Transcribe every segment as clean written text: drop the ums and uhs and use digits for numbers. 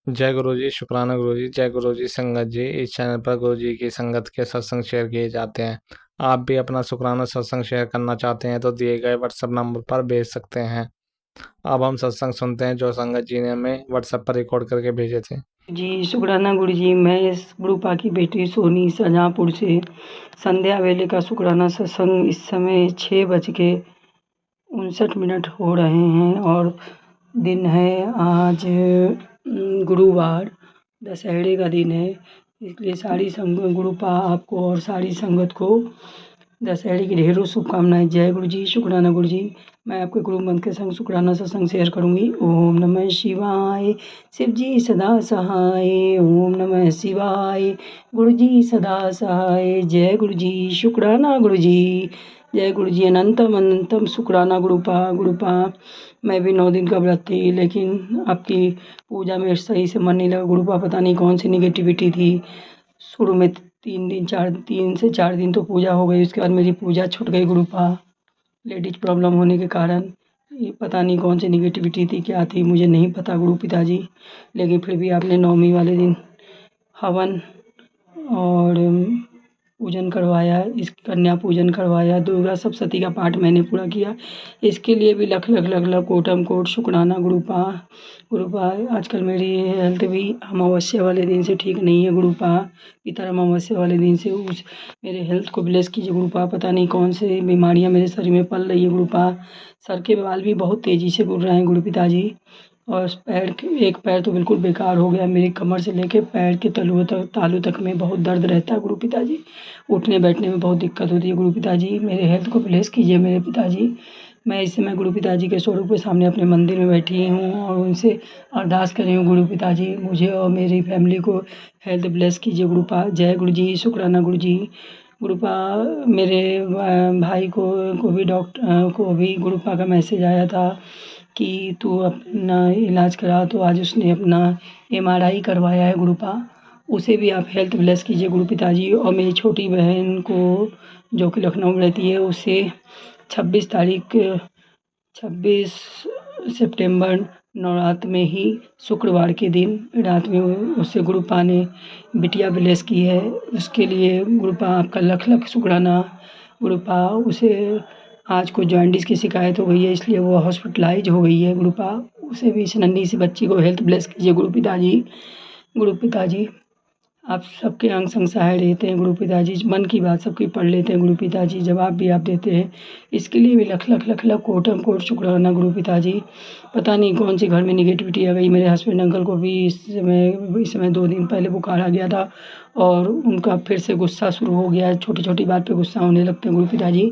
जय गुरु जी, शुक्राना गुरु जी। जय गुरु जी संगत जी। इस चैनल पर गुरु जी की संगत के सत्संग शेयर किए जाते हैं। आप भी अपना शुक्राना सत्संग शेयर करना चाहते हैं तो दिए गए व्हाट्सएप नंबर पर भेज सकते हैं। अब हम सत्संग सुनते हैं जो संगत जी ने हमें व्हाट्सएप पर रिकॉर्ड करके भेजे थे। जी शुक्राना गुरु जी। मैं इस गुरुपा की बेटी सोनी शाहजहाँपुर से संध्या वेले का शुक्राना सत्संग इस समय 6:59 हो रहे हैं और दिन है आज गुरुवार, दशहरे का दिन है। इसलिए सारी संगत गुरुपा आपको और सारी संगत को दशहरे की ढेरों शुभकामनाएं। जय गुरु जी, शुक्राना गुरु जी। मैं आपके गुरु मंत्र के संग शुक्राना सत्संग शेयर करूंगी। ओम नमः शिवाय, शिव जी सदा सहाय। ओम नमः शिवाय, गुरु जी सदा सहाय। जय गुरु जी, शुक्राना गुरु जी। जय गुरु जी, अनंतम अनंतम शुक्राना गुरुपा। मैं भी 9 दिन का व्रत थी, लेकिन आपकी पूजा में सही से मन नहीं लगा गुरुपा। पता नहीं कौन सी निगेटिविटी थी। शुरू में 3 से 4 दिन तो पूजा हो गई, उसके बाद मेरी पूजा छूट गई गुरुपा। लेडीज प्रॉब्लम होने के कारण ये पता नहीं कौन सी निगेटिविटी थी, क्या थी, मुझे नहीं पता गुरु पिताजी। लेकिन फिर भी आपने नवमी वाले दिन हवन और पूजन करवाया, इस कन्या पूजन करवाया, दुर्गा सप्तशती का पाठ मैंने पूरा किया। इसके लिए भी लख लख लख लख कोटम कोट शुक्राना गुरुपा। आजकल मेरी हेल्थ भी अमावस्या वाले दिन से ठीक नहीं है गुरुपा। पितर अमावस्या वाले दिन से उस मेरे हेल्थ को ब्लेस कीजिए गुरुपा। पता नहीं कौन से बीमारियां मेरे शरीर में पल रही है गुरुपा। सर के बाल भी बहुत तेज़ी से गिर रहे हैं गुरु पिताजी। और एक पैर तो बिल्कुल बेकार हो गया। मेरी कमर से लेके पैर के तालू तक में बहुत दर्द रहता है गुरु पिताजी। उठने बैठने में बहुत दिक्कत होती है गुरु पिताजी। मेरे हेल्थ को ब्लेस कीजिए मेरे पिताजी। मैं इस समय गुरु पिताजी के स्वरूप के सामने अपने मंदिर में बैठी हूँ और उनसे अरदास कर रही हूँ गुरु पिताजी, मुझे और मेरी फैमिली को हेल्थ ब्लेस कीजिए गुरुपा। जय गुरु जी, शुक्राना गुरु जी। गुरुपा मेरे भाई को भी डॉक्टर को भी गुरुपा का मैसेज आया था कि तू अपना इलाज करा, तो आज उसने अपना MRI करवाया है गुरुपा। उसे भी आप हेल्थ ब्लेस कीजिए गुरु पिताजी। और मेरी छोटी बहन को जो कि लखनऊ में रहती है, उसे 26 सितंबर नवरात्र में ही शुक्रवार के दिन रात में उससे गुरुपा ने बिटिया ब्लेस की है। उसके लिए गुरुपा आपका लख लख शुक्राना गुरुपा। उसे आज को जॉन्डिस की शिकायत हो गई है, इसलिए वो हॉस्पिटलाइज हो गई है गुरुपा। उसे भी इस नन्ही सी बच्ची को हेल्थ ब्लेस कीजिए गुरु पिताजी। आप सबके अंग संग सहाय रहते हैं गुरु पिताजी। मन की बात सबकी पढ़ लेते हैं गुरु पिताजी, जवाब भी आप देते हैं। इसके लिए भी लख लख लख लख कोटम कोट शुक्राना गुरु पिताजी। पता नहीं कौन सी घर में निगेटिविटी आ गई। मेरे हस्बैंड अंकल को भी इस समय 2 दिन पहले बुखार आ गया था और उनका फिर से गुस्सा शुरू हो गया है। छोटी छोटी बात पे गुस्सा होने लगते हैं गुरु पिताजी।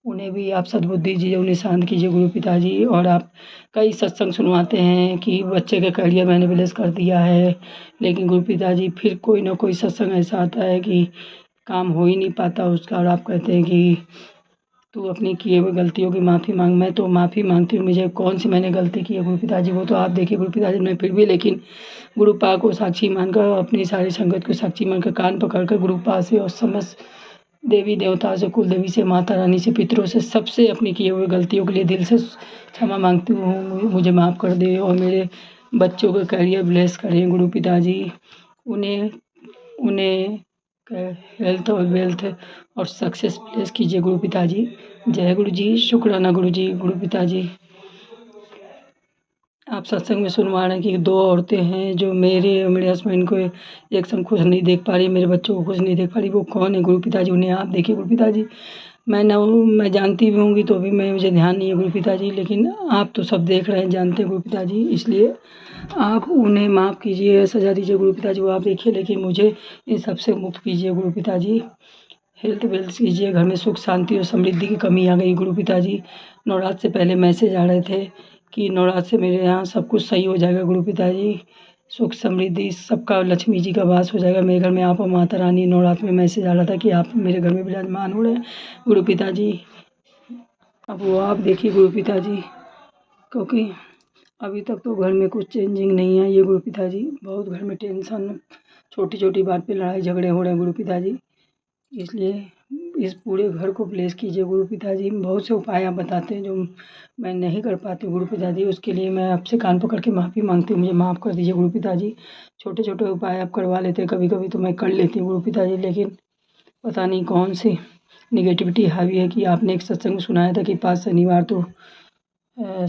उन्हें भी आप सद्बुद्धि दीजिए, उन्हें शांत कीजिए गुरु पिताजी। और आप कई सत्संग सुनवाते हैं कि बच्चे का करियर मैंने ब्लेस कर दिया है, लेकिन गुरु पिताजी फिर कोई ना कोई सत्संग ऐसा आता है कि काम हो ही नहीं पाता उसका, और आप कहते हैं कि तू अपनी किए हुए गलतियों की माफ़ी मांग। मैं तो माफ़ी मांगती हूँ, मुझे कौन सी मैंने गलती की है गुरु पिताजी, वो तो आप देखिए गुरु पिताजी। मैं फिर भी लेकिन गुरुपा को साक्षी मानकर, अपनी सारी संगत को साक्षी मानकर, कान पकड़कर गुरुपा से और समस्त देवी देवता से, कुल देवी से, माता रानी से, पितरों से, सबसे अपनी किए हुए गलतियों के लिए दिल से क्षमा मांगती हूँ। मुझे माफ़ कर दे और मेरे बच्चों का करियर ब्लेस करें गुरु पिताजी। उन्हें उन्हें हेल्थ और वेल्थ और सक्सेस ब्लेस कीजिए गुरु पिताजी। जय गुरु जी, शुक्राना गुरु जी, गुरु पिताजी। आप सत्संग में सुनवा रहे हैं कि 2 औरतें हैं जो मेरे और मेरे हस्बैंड को एक संग खुश नहीं देख पा रही, मेरे बच्चों को खुश नहीं देख पा रही। वो कौन है गुरु पिताजी? उन्हें आप देखिए गुरु पिताजी। मैं जानती भी होंगी तो भी मुझे ध्यान नहीं है गुरु पिताजी, लेकिन आप तो सब देख रहे हैं, जानते हैं गुरु पिताजी, इसलिए आप उन्हें माफ़ कीजिए, सजा दीजिए गुरु पिताजी। वो आप देखिए, लेकिन मुझे इन सबसे मुक्त कीजिए गुरु पिताजी। हेल्थ वेल्थ कीजिए, घर में सुख शांति और समृद्धि की कमी आ गई गुरु पिताजी। नवरात्र से पहले मैसेज आ रहे थे कि नवरात्र से मेरे यहाँ सब कुछ सही हो जाएगा गुरु पिताजी। सुख समृद्धि सबका, लक्ष्मी जी का वास हो जाएगा मेरे घर में। आप और माता रानी, नवरात्र में मैसेज आ रहा था कि आप मेरे घर में विराजमान हो रहे हैं गुरु पिताजी। अब वो आप देखिए गुरु पिताजी, क्योंकि अभी तक तो घर में कुछ चेंजिंग नहीं है ये गुरु पिताजी। बहुत घर में टेंशन, छोटी छोटी बात पे लड़ाई झगड़े हो रहे हैं गुरु पिताजी। इसलिए इस पूरे घर को ब्लेस कीजिए गुरु पिताजी। बहुत से उपाय आप बताते हैं जो मैं नहीं कर पाती गुरु पिताजी, उसके लिए मैं आपसे कान पकड़ के माफ़ी मांगती हूँ, मुझे माफ़ कर दीजिए गुरु पिताजी। छोटे छोटे उपाय आप करवा लेते हैं, कभी कभी तो मैं कर लेती हूँ गुरु पिताजी, लेकिन पता नहीं कौन सी निगेटिविटी हावी है कि आपने एक सत्संग में सुनाया था कि 5 शनिवार तो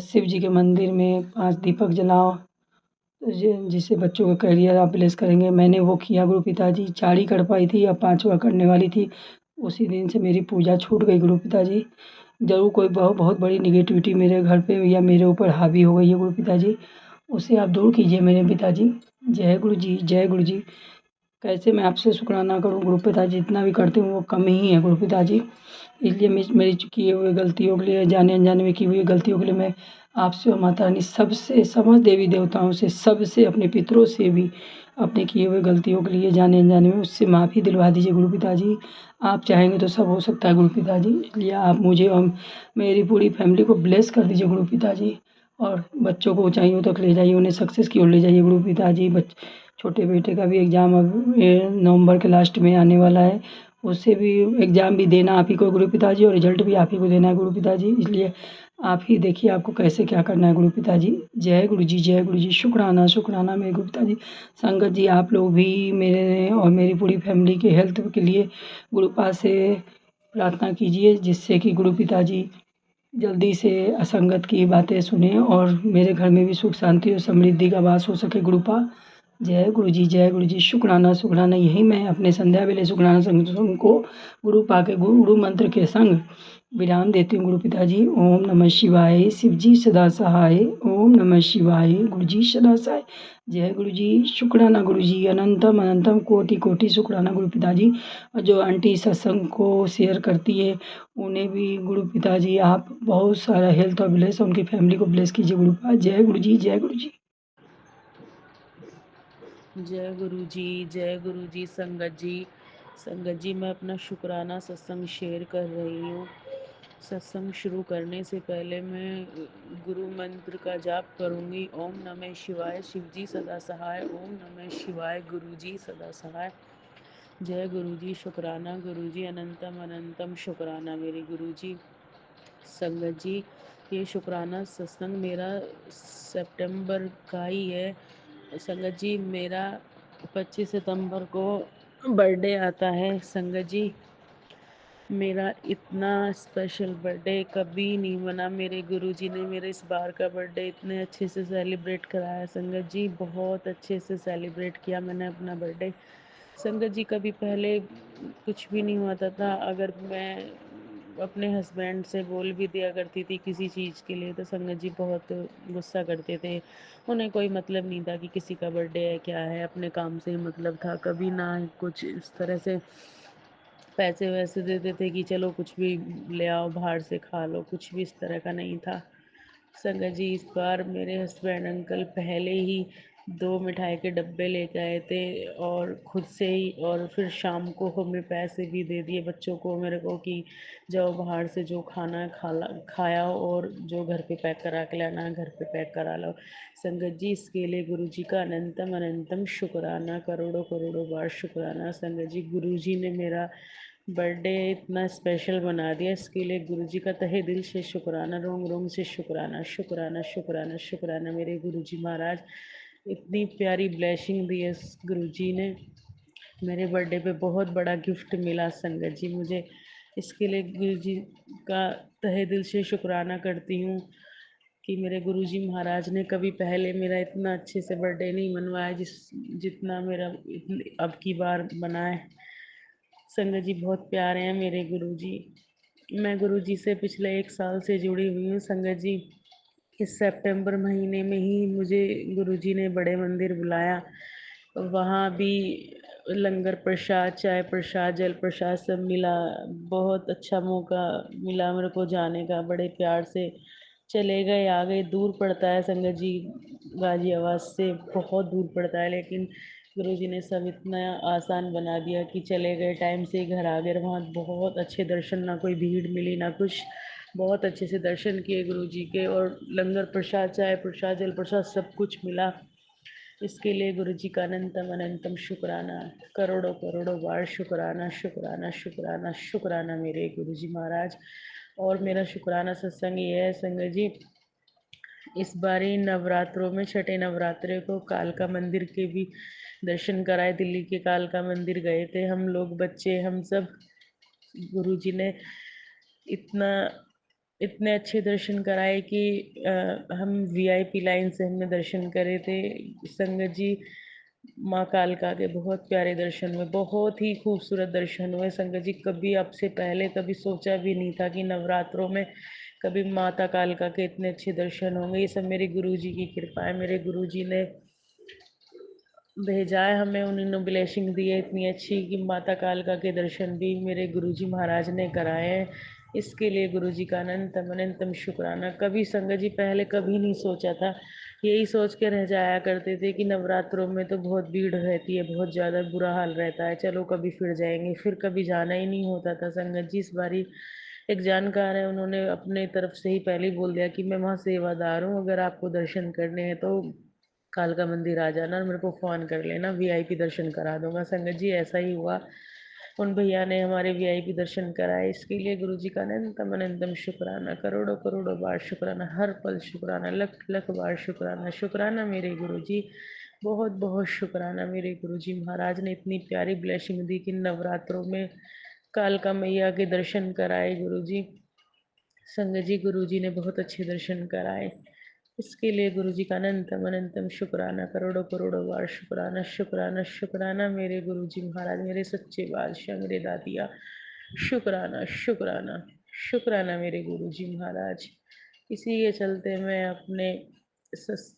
शिव जी के मंदिर में 5 दीपक जलाओ, जिससे बच्चों का करियर आप ब्लेस करेंगे। मैंने वो किया गुरु पिताजी, 4 ही कर पाई थी, अब 5वां करने वाली थी। उसी दिन से मेरी पूजा छूट गई गुरु पिताजी। ज़रूर कोई बहुत बड़ी निगेटिविटी मेरे घर पे या मेरे ऊपर हावी हो गई है गुरु पिताजी, उसे आप दूर कीजिए मेरे पिताजी। जय गुरु जी, जय गुरु जी। कैसे मैं आपसे शुक्राना करूँ गुरु पिताजी, जितना भी करती हूँ वो कम ही है गुरु पिताजी। इसलिए मेरी किए हुए गलतियों के लिए, जाने अनजाने में की हुई गलतियों के लिए मैं आपसे और माता रानी सबसे, समस्त देवी देवताओं से, सबसे, अपने पितरों से भी अपने किए हुए गलतियों के लिए जाने अनजाने में उससे माफ़ी दिलवा दीजिए गुरु पिताजी। आप चाहेंगे तो सब हो सकता है गुरु पिताजी, इसलिए आप मुझे और मेरी पूरी फैमिली को ब्लेस कर दीजिए गुरु पिताजी। और बच्चों को ऊंचाइयों तक ले जाइए, उन्हें सक्सेस की ओर ले जाइए गुरु पिताजी। छोटे बेटे का भी एग्ज़ाम अब नवंबर के लास्ट में आने वाला है, उससे भी एग्ज़ाम भी देना आप ही को गुरु पिताजी, और रिजल्ट भी आप ही को देना है गुरु पिताजी। इसलिए आप ही देखिए आपको कैसे क्या करना है गुरु पिताजी। जय गुरु जी, जय गुरु जी। शुक्राना, शुक्राना मेरे गुरु पिताजी। संगत जी, आप लोग भी मेरे और मेरी पूरी फैमिली के हेल्थ के लिए गुरु पास से प्रार्थना कीजिए, जिससे कि गुरु पिताजी जल्दी से असंगत की बातें सुने और मेरे घर में भी सुख शांति और समृद्धि का वास हो सके गुरुपा। जय गुरु जी, जय गुरु जी। शुक्राना, शुक्राना। यही मैं अपने संध्या वेले शुक्राना संग को गुरुपा के गुरु मंत्र के संग विराम देती हूँ गुरु पिताजी। ओम नमः शिवाय, शिव जी सदा सहाय। ओम नमः शिवाय, गुरु जी सदा सहाय। जय गुरु जी। शुक्राना गुरु जी, अनंतम अनंतम कोटि कोटि शुक्राना गुरु पिताजी। और जो आंटी सत्संग को शेयर करती है उन्हें भी गुरु पिताजी आप बहुत सारा हेल्थ और ब्लेस, उनकी फैमिली को ब्लेस कीजिए गुरुपा। जय गुरु जी, जय गुरु जी। जय गुरु जी, जय गुरु जी। संगत जी मैं अपना शुक्राना सत्संग शेयर कर रही हूँ। सत्संग शुरू करने से पहले मैं गुरु मंत्र का जाप करूँगी। ओम नमः शिवाय, शिव जी सदा सहाय। ओम नमः शिवाय, गुरु जी सदा सहाय। जय गुरु जी। शुक्राना गुरु जी, अनंतम अनंतम शुक्राना मेरे गुरु जी। संगत जी, ये शुक्राना सत्संग मेरा सितंबर का ही है। संगत जी, मेरा 25 सितंबर को बर्थडे आता है। संगत जी, मेरा इतना स्पेशल बर्थडे कभी नहीं मना। मेरे गुरुजी ने मेरे इस बार का बर्थडे इतने अच्छे से सेलिब्रेट कराया। संगत जी, बहुत अच्छे से सेलिब्रेट किया मैंने अपना बर्थडे। संगत जी, कभी पहले कुछ भी नहीं होता था। अगर मैं अपने हस्बैंड से बोल भी दिया करती थी किसी चीज़ के लिए तो संगत जी बहुत गुस्सा करते थे। उन्हें कोई मतलब नहीं था कि किसी का बर्थडे है क्या है, अपने काम से ही मतलब था। कभी ना कुछ इस तरह से पैसे वैसे देते थे कि चलो कुछ भी ले आओ बाहर से खा लो, कुछ भी इस तरह का नहीं था। संगत जी, इस बार मेरे हस्बैंड अंकल पहले ही 2 मिठाई के डब्बे लेके आए थे और खुद से ही, और फिर शाम को हमें पैसे भी दे दिए बच्चों को मेरे को कि जाओ बाहर से जो खाना है खाया और जो घर पे पैक करा के लाना है घर पे पैक करा लो। संगत जी, इसके लिए गुरु जी का अनंतम अनंतम शुक्राना, करोड़ों करोड़ों बार शुक्राना। संगत जी, गुरु जी ने मेरा बर्थडे इतना स्पेशल बना दिया, इसके लिए गुरुजी का तहे दिल से शुक्राना, रोम रोम से शुक्राना, शुक्राना शुक्राना शुक्राना मेरे गुरुजी महाराज। इतनी प्यारी ब्लेसिंग दी है गुरुजी ने। मेरे बर्थडे पे बहुत बड़ा गिफ्ट मिला संगत जी मुझे। इसके लिए गुरुजी का तहे दिल से शुक्राना करती हूँ कि मेरे गुरुजी महाराज ने कभी पहले मेरा इतना अच्छे से बर्थडे नहीं मनवाया जितना मेरा अब की बार मना है। संगत जी, बहुत प्यारे हैं मेरे गुरुजी। मैं गुरुजी से पिछले 1 साल से जुड़ी हुई हूँ संगत जी। इस सितंबर महीने में ही मुझे गुरुजी ने बड़े मंदिर बुलाया। वहाँ भी लंगर प्रसाद, चाय प्रसाद, जल प्रसाद सब मिला। बहुत अच्छा मौका मिला मेरे को जाने का। बड़े प्यार से चले गए, आ गए। दूर पड़ता है संगत जी, गाजियाबाद से बहुत दूर पड़ता है, लेकिन गुरुजी ने सब इतना आसान बना दिया कि चले गए, टाइम से ही घर आ गए। वहाँ बहुत अच्छे दर्शन, ना कोई भीड़ मिली ना कुछ। बहुत अच्छे से दर्शन किए गुरुजी के, और लंगर प्रसाद, चाय प्रसाद, जल प्रसाद सब कुछ मिला। इसके लिए गुरु जी का अनंतम अनंतम शुक्राना, करोड़ों करोड़ों बार शुक्राना शुक्राना शुक्राना शुक्राना मेरे गुरु जी महाराज। और मेरा शुक्राना सत्संग ये है संगत जी, इस बारी नवरात्रों में छठे नवरात्रे को कालका मंदिर के भी दर्शन कराए। दिल्ली के कालका मंदिर गए थे हम लोग, बच्चे, हम सब। गुरुजी ने इतना इतने अच्छे दर्शन कराए कि हम वीआईपी लाइन से हमने दर्शन करे थे संगत जी। माँ कालका के बहुत प्यारे दर्शन हुए, बहुत ही खूबसूरत दर्शन हुए संगत जी। कभी आपसे पहले कभी सोचा भी नहीं था कि नवरात्रों में कभी माता कालका के इतने अच्छे दर्शन होंगे। ये सब मेरे गुरुजी की कृपा है, मेरे गुरुजी ने भेजा है हमें, उन्होंने ब्लेसिंग दी है इतनी अच्छी कि माता कालका के दर्शन भी मेरे गुरुजी महाराज ने कराए हैं। इसके लिए गुरुजी का अनंतम अनंतम शुक्राना। कभी संगत जी पहले कभी नहीं सोचा था, यही सोच के रह जाया करते थे कि नवरात्रों में तो बहुत भीड़ रहती है, बहुत ज़्यादा बुरा हाल रहता है, चलो कभी फिर जाएंगे, फिर कभी जाना ही नहीं होता था संगत जी। इस बारी एक जानकार है, उन्होंने अपने तरफ से ही पहले ही बोल दिया कि मैं वहाँ सेवादार हूँ, अगर आपको दर्शन करने हैं तो कालका मंदिर आ जाना और मेरे को फ़ोन कर लेना, वीआईपी दर्शन करा दूंगा। संगत जी ऐसा ही हुआ, उन भैया ने हमारे वीआईपी दर्शन कराए। इसके लिए गुरु जी का अनंतम अनंतम शुक्राना, करोड़ों करोड़ों बार शुक्राना, हर पल शुक्राना, लख लख बार शुक्राना। शुक्राना मेरे गुरु जी, बहुत बहुत शुक्राना मेरे गुरु जी महाराज ने इतनी प्यारी ब्लेसिंग दी कि नवरात्रों में कालका मैया के दर्शन कराए गुरु जी। संगत जी गुरु जी ने बहुत अच्छे दर्शन कराए। इसके लिए गुरु जी का अनंतम अनंतम शुक्राना, करोड़ों करोड़ों बार शुक्राना शुक्राना शुक्राना मेरे गुरु जी महाराज, मेरे सच्चे बादशाह, मेरे दातिया। शुक्राना शुक्राना शुक्राना मेरे गुरु जी महाराज। इसी के चलते मैं अपने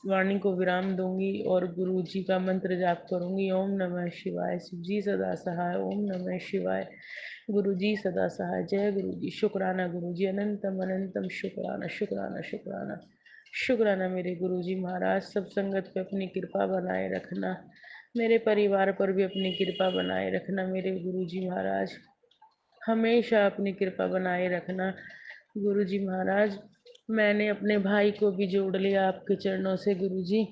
वाणी को विराम दूंगी और गुरु जी का मंत्र जाप करूंगी। ओम नमः शिवाय, शिव जी सदा सहाय। ओम नमः शिवाय, गुरु जी सदा सहाय। जय गुरु जी। शुक्राना गुरु जी, अनंतम अनंतम शुक्राना शुक्राना शुक्राना शुक्राना मेरे गुरु जी महाराज। सब संगत पे अपनी कृपा बनाए रखना, मेरे परिवार पर भी अपनी कृपा बनाए रखना मेरे गुरु जी महाराज। हमेशा अपनी कृपा बनाए रखना गुरु जी महाराज। मैंने अपने भाई को भी जोड़ लिया आपके चरणों से गुरु जी,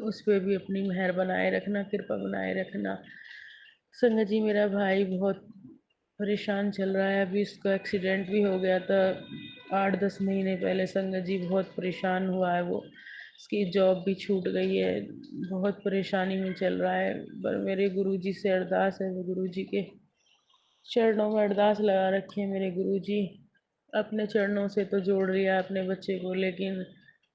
उस पर भी अपनी मेहर बनाए रखना, कृपा बनाए रखना। संगत जी मेरा भाई बहुत परेशान चल रहा है, अभी उसका एक्सीडेंट भी हो गया था 8-10 महीने पहले। संगत जी बहुत परेशान हुआ है वो, उसकी जॉब भी छूट गई है, बहुत परेशानी में चल रहा है। पर मेरे गुरु जी से अरदास है, गुरु जी के चरणों में अरदास लगा रखी है मेरे गुरु जी। अपने चरणों से तो जोड़ लिया अपने बच्चे को, लेकिन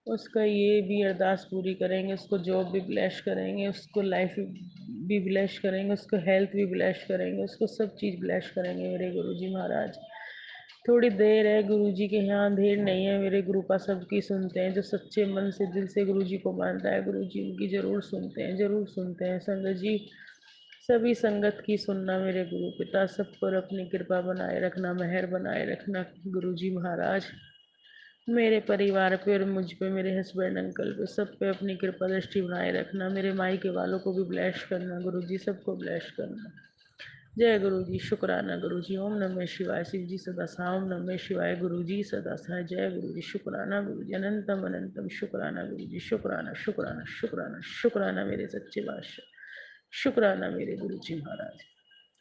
उसका ये भी अरदास पूरी करेंगे, उसको जॉब भी ब्लेस करेंगे, उसको लाइफ भी ब्लेस करेंगे, उसको हेल्थ भी ब्लेस करेंगे, उसको सब चीज़ ब्लेस करेंगे मेरे गुरु जी महाराज। थोड़ी देर है गुरु जी के यहाँ, देर नहीं है। मेरे गुरु का सबकी सुनते हैं, जो सच्चे मन से दिल से गुरु जी को मानता है, गुरु जी उनकी जरूर सुनते हैं, जरूर सुनते हैं संगत जी। सभी संगत की सुनना मेरे गुरु पिता, सब पर अपनी कृपा बनाए रखना, मेहर बनाए रखना गुरु जी महाराज। मेरे परिवार पे और मुझ पे, मेरे हस्बैंड अंकल पे, सब पे अपनी कृपा दृष्टि बनाए रखना। मेरे मायके वालों को भी ब्लेस करना गुरु जी, सबको ब्लेस करना। जय गुरु जी। शुक्राना गुरु जी। ओम नमः शिवाय, शिव जी सदा सहाय। ओम नमः शिवाय, गुरु जी सदा सहाय। जय गुरु जी। शुक्राना गुरु जी, अनंतम अनंतम शुक्राना गुरु जी। शुक्राना शुक्राना शुक्राना शुक्राना मेरे सच्चे बादशाह। शुक्राना मेरे गुरु जी महाराज।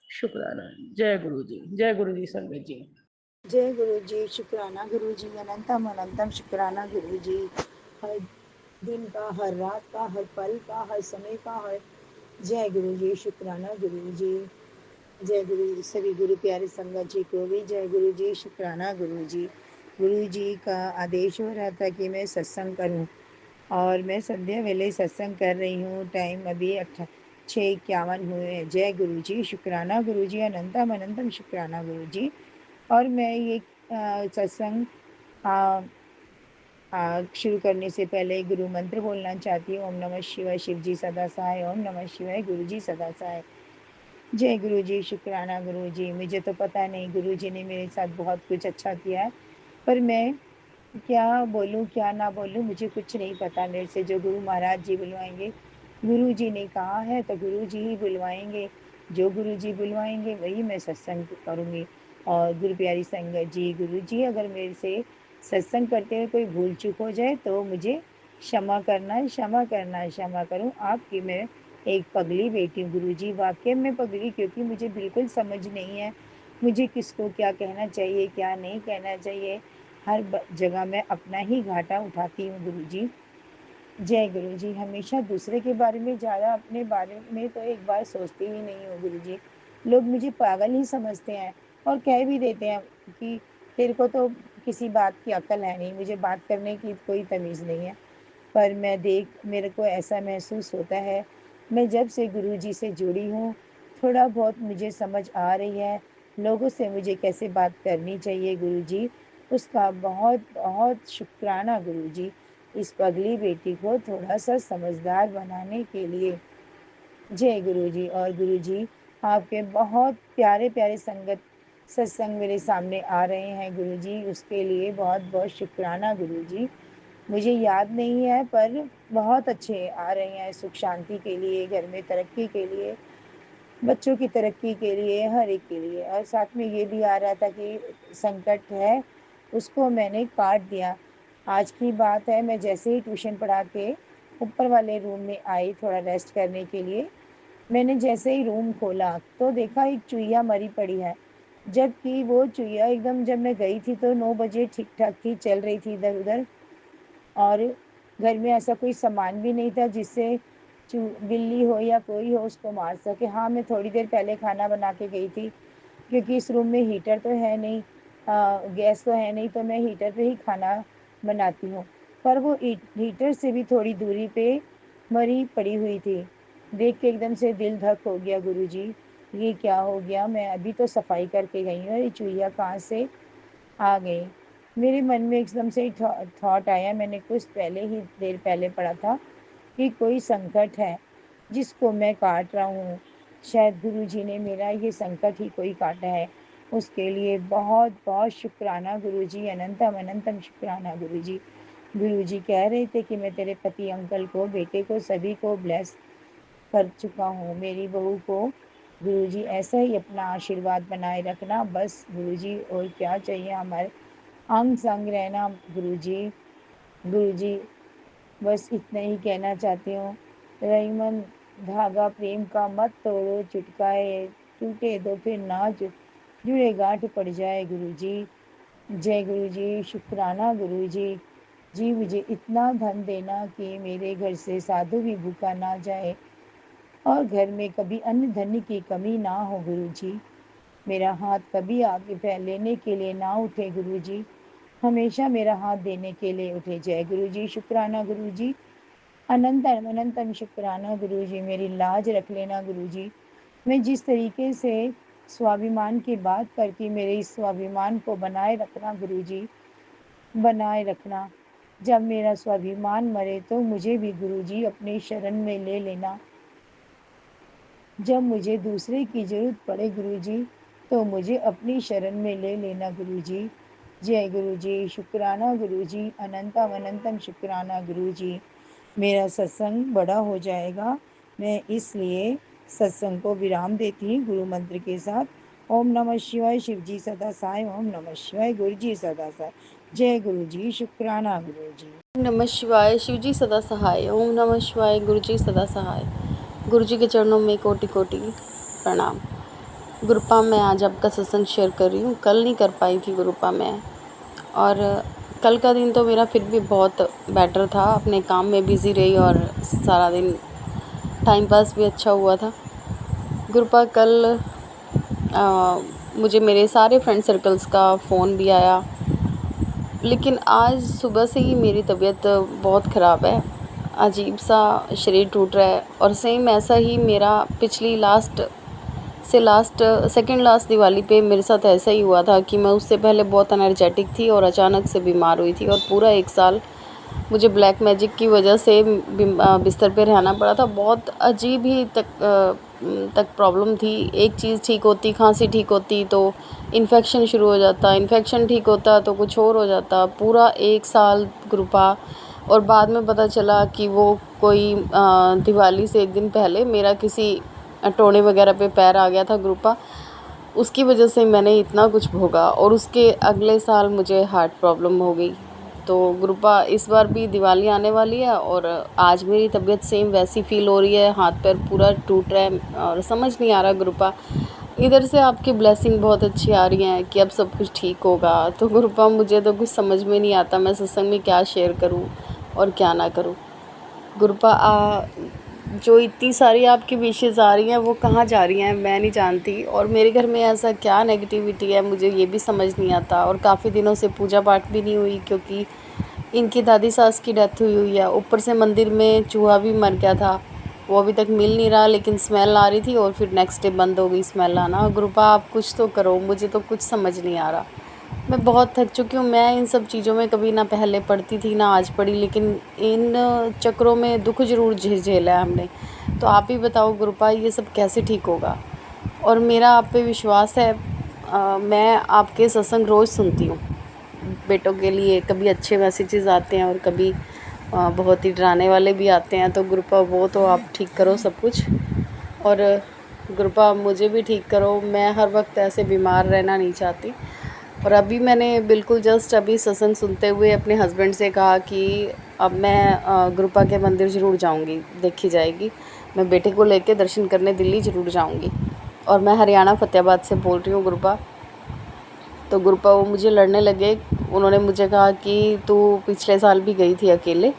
शुक्राना। जय गुरु जी, जय गुरु जी संगत जी। जय गुरु जी। शुक्राना गुरु जी, अनंतम अनंतम शुक्राना गुरु जी। हर दिन का, हर रात का, हर पल का, हर समय का, हर जय गुरु जी। शुक्राना गुरु जी। जय गुरु जी। सभी गुरु प्यारे संगत जी को भी जय गुरु जी। शुक्राना गुरु जी। गुरु जी का आदेश हो रहा था कि मैं सत्संग करूं और मैं संध्या वेले सत्संग कर रही हूँ। टाइम अभी 6:51 हुए हैं। जय गुरु जी। शुक्राना गुरु जी, अनंतम अनंतम शुक्राना गुरु जी। और मैं ये सत्संग शुरू करने से पहले गुरु मंत्र बोलना चाहती हूँ। ओम नमः शिवाय, शिव जी सदा सहाय। ओम नमः शिवाय, गुरु जी सदा सहाय। जय गुरु जी। शुक्राना गुरु जी। मुझे तो पता नहीं, गुरु जी ने मेरे साथ बहुत कुछ अच्छा किया है, पर मैं क्या बोलूँ क्या ना बोलूँ मुझे कुछ नहीं पता। मेरे से जो गुरु महाराज जी बुलवाएंगे, गुरु जी ने कहा है तो गुरु जी ही बुलवाएंगे। जो गुरु जी बुलवाएंगे वही मैं सत्संग करूँगी। और गुरु प्यारी संगत जी, गुरु जी अगर मेरे से सत्संग करते हुए कोई भूल चूक हो जाए तो मुझे क्षमा करना, क्षमा करना, क्षमा करूँ आपकी मैं एक पगली बेटी हूँ गुरुजी। वाक़ई में पगली, क्योंकि मुझे बिल्कुल समझ नहीं है, मुझे किसको क्या कहना चाहिए, क्या नहीं कहना चाहिए। हर जगह मैं अपना ही घाटा उठाती हूँ गुरुजी। जय गुरुजी। हमेशा दूसरे के बारे में ज़्यादा, अपने बारे में तो एक बार सोचती ही नहीं हूँ गुरुजी। लोग मुझे पागल ही समझते हैं और कह भी देते हैं कि तेरे को तो किसी बात की अक्ल है नहीं, मुझे बात करने की कोई तमीज़ नहीं है। पर मेरे को ऐसा महसूस होता है, मैं जब से गुरुजी से जुड़ी हूँ, थोड़ा बहुत मुझे समझ आ रही है, लोगों से मुझे कैसे बात करनी चाहिए गुरुजी, उसका बहुत बहुत शुक्राना गुरुजी। इस पगली बेटी को थोड़ा-सा समझदार बनाने के लिए। जय गुरुजी। और गुरुजी, आपके बहुत प्यारे-प्यारे सत्संग मेरे सामने आ रहे हैं गुरुजी, उसके लिए बहुत-बहुत शुक्राना गुरुजी। मुझे याद नहीं है, पर बहुत अच्छे आ रहे हैं, सुख शांति के लिए, घर में तरक्की के लिए, बच्चों की तरक्की के लिए, हर एक के लिए। और साथ में ये भी आ रहा था कि संकट है, उसको मैंने काट दिया। आज की बात है, मैं जैसे ही ट्यूशन पढ़ा के ऊपर वाले रूम में आई थोड़ा रेस्ट करने के लिए, मैंने जैसे ही रूम खोला तो देखा एक चूहिया मरी पड़ी है। जबकि वो चूहिया एकदम, जब मैं गई थी तो 9 बजे ठीक-ठाक थी, चल रही थी इधर-उधर। और घर में ऐसा कोई सामान भी नहीं था जिससे बिल्ली हो या कोई हो उसको मार सके। हाँ, मैं थोड़ी देर पहले खाना बना के गई थी, क्योंकि इस रूम में हीटर तो है नहीं, गैस तो है नहीं, तो मैं हीटर पे ही खाना बनाती हूँ। पर वो हीटर से भी थोड़ी दूरी पे मरी पड़ी हुई थी। देख के एकदम से दिल धक हो गया गुरुजी, ये क्या हो गया? मैं अभी तो सफाई करके गई हूँ और ये चूहिया कहाँ से आ गई। मेरे मन में एकदम से थॉट आया, मैंने कुछ देर पहले पढ़ा था कि कोई संकट है जिसको मैं काट रहा हूँ। शायद गुरुजी ने मेरा ये संकट ही कोई काटा है। उसके लिए बहुत-बहुत शुक्राना गुरुजी, अनंतम अनंतम शुक्राना गुरुजी। गुरुजी कह रहे थे कि मैं तेरे पति अंकल को, बेटे को, सभी को ब्लेस कर चुका हूँ। मेरी बहू को गुरुजी ऐसा ही अपना आशीर्वाद बनाए रखना बस गुरुजी, और क्या चाहिए हमारे अंग संग रहना गुरुजी। गुरुजी, बस इतना ही कहना चाहती हूँ। रहीमन, धागा प्रेम का मत तोड़ो, चुटकाए टूटे तो फिर ना जुड़े गांठ पड़ जाए गुरुजी। जय गुरुजी। शुक्राना गुरुजी। जी, मुझे इतना धन देना कि मेरे घर से साधु भी भूखा ना जाए और घर में कभी अन्न धन की कमी ना हो गुरुजी। मेरा हाथ कभी आगे लेने के लिए ना उठे गुरुजी, हमेशा मेरा हाथ देने के लिए उठे। जय गुरुजी। शुक्राना गुरुजी। अनंतम अनंतम शुक्राना गुरुजी। मेरी लाज रख लेना गुरुजी। मैं जिस तरीके से स्वाभिमान की बात करके मेरे इस स्वाभिमान को बनाए रखना गुरुजी, बनाए रखना। जब मेरा स्वाभिमान मरे तो मुझे भी गुरुजी अपने शरण में ले लेना। जब मुझे दूसरे की ज़रूरत पड़े गुरुजी, तो मुझे अपनी शरण में ले लेना गुरुजी। जय गुरुजी। शुक्राना गुरुजी। अनंतम अनंतम शुक्राना गुरुजी। मेरा सत्संग बड़ा हो जाएगा, मैं इसलिए सत्संग को विराम देती हूँ गुरु मंत्र के साथ। ओम नमः शिवाय। शिव जी सदा सहाय। ओम नमः शिवाय। गुरु जी सदा सहाय। जय गुरु जी। शुक्राना गुरु जी। ओम नमः शिवाय। शिव जी सदा सहाय। ओम नमः शिवाय। गुरु जी सदा सहाय। गुरु जी के चरणों में कोटि कोटि प्रणाम। गुरुपा मैं आज आपका सत्संग शेयर कर रही हूँ। कल नहीं कर पाई थी गुरुपा मैं, और कल का दिन तो मेरा फिर भी बहुत बेटर था। अपने काम में बिज़ी रही और सारा दिन टाइम पास भी अच्छा हुआ था। गुरुपा कल मुझे मेरे सारे फ्रेंड सर्कल्स का फ़ोन भी आया, लेकिन आज सुबह से ही मेरी तबीयत बहुत ख़राब है। अजीब सा शरीर टूट रहा है, और सेम ऐसा ही मेरा पिछली सेकंड लास्ट दिवाली पे मेरे साथ ऐसा ही हुआ था कि मैं उससे पहले बहुत एनर्जेटिक थी और अचानक से बीमार हुई थी, और पूरा 1 साल मुझे ब्लैक मैजिक की वजह से बिस्तर पे रहना पड़ा था। बहुत अजीब ही तक प्रॉब्लम थी। एक चीज़ ठीक होती, खांसी ठीक होती तो इन्फेक्शन शुरू हो जाता, इन्फेक्शन ठीक होता तो कुछ और हो जाता। पूरा 1 साल कृपा। और बाद में पता चला कि वो कोई दिवाली से 1 दिन पहले मेरा किसी टोने वगैरह पे पैर आ गया था कृपा, उसकी वजह से मैंने इतना कुछ भोगा। और उसके अगले साल मुझे हार्ट प्रॉब्लम हो गई। तो गुरुपा इस बार भी दिवाली आने वाली है और आज मेरी तबीयत सेम वैसी फ़ील हो रही है, हाथ पैर पूरा टूट रहा है और समझ नहीं आ रहा गुरुपा, इधर से आपकी ब्लेसिंग बहुत अच्छी आ रही हैं कि अब सब कुछ ठीक होगा। तो गुरुपा मुझे तो कुछ समझ में नहीं आता मैं सत्संग में क्या शेयर करूं और क्या ना करूं। गुरुपा जो इतनी सारी आपकी विशेज़ आ रही हैं वो कहाँ जा रही हैं मैं नहीं जानती, और मेरे घर में ऐसा क्या नेगेटिविटी है मुझे ये भी समझ नहीं आता। और काफ़ी दिनों से पूजा पाठ भी नहीं हुई क्योंकि इनकी दादी सास की डेथ हुई है। ऊपर से मंदिर में चूहा भी मर गया था, वो अभी तक मिल नहीं रहा, लेकिन स्मेल आ रही थी और फिर नेक्स्ट डे बंद हो गई स्मेल आना। गुरुपा आप कुछ तो करो, मुझे तो कुछ समझ नहीं आ रहा। मैं बहुत थक चुकी हूँ, मैं इन सब चीज़ों में कभी ना पहले पढ़ती थी ना आज पढ़ी, लेकिन इन चक्रों में दुख ज़रूर झेला है हमने। तो आप ही बताओ गुरुपा ये सब कैसे ठीक होगा। और मेरा आप पे विश्वास है, मैं आपके सत्संग रोज़ सुनती हूँ बेटों के लिए, कभी अच्छे मैसेजेस आते हैं और कभी बहुत ही डराने वाले भी आते हैं। तो गुरुपा वो तो आप ठीक करो सब कुछ, और गुरुपा मुझे भी ठीक करो, मैं हर वक्त ऐसे बीमार रहना नहीं चाहती। और अभी मैंने बिल्कुल जस्ट अभी सत्संग सुनते हुए अपने हस्बैंड से कहा कि अब मैं गुरुपा के मंदिर ज़रूर जाऊंगी, देखी जाएगी, मैं बेटे को लेके दर्शन करने दिल्ली ज़रूर जाऊंगी। और मैं हरियाणा फतेहाबाद से बोल रही हूँ गुरुपा। तो गुरुपा वो मुझे लड़ने लगे, उन्होंने मुझे कहा कि तू पिछले साल भी गई थी अकेले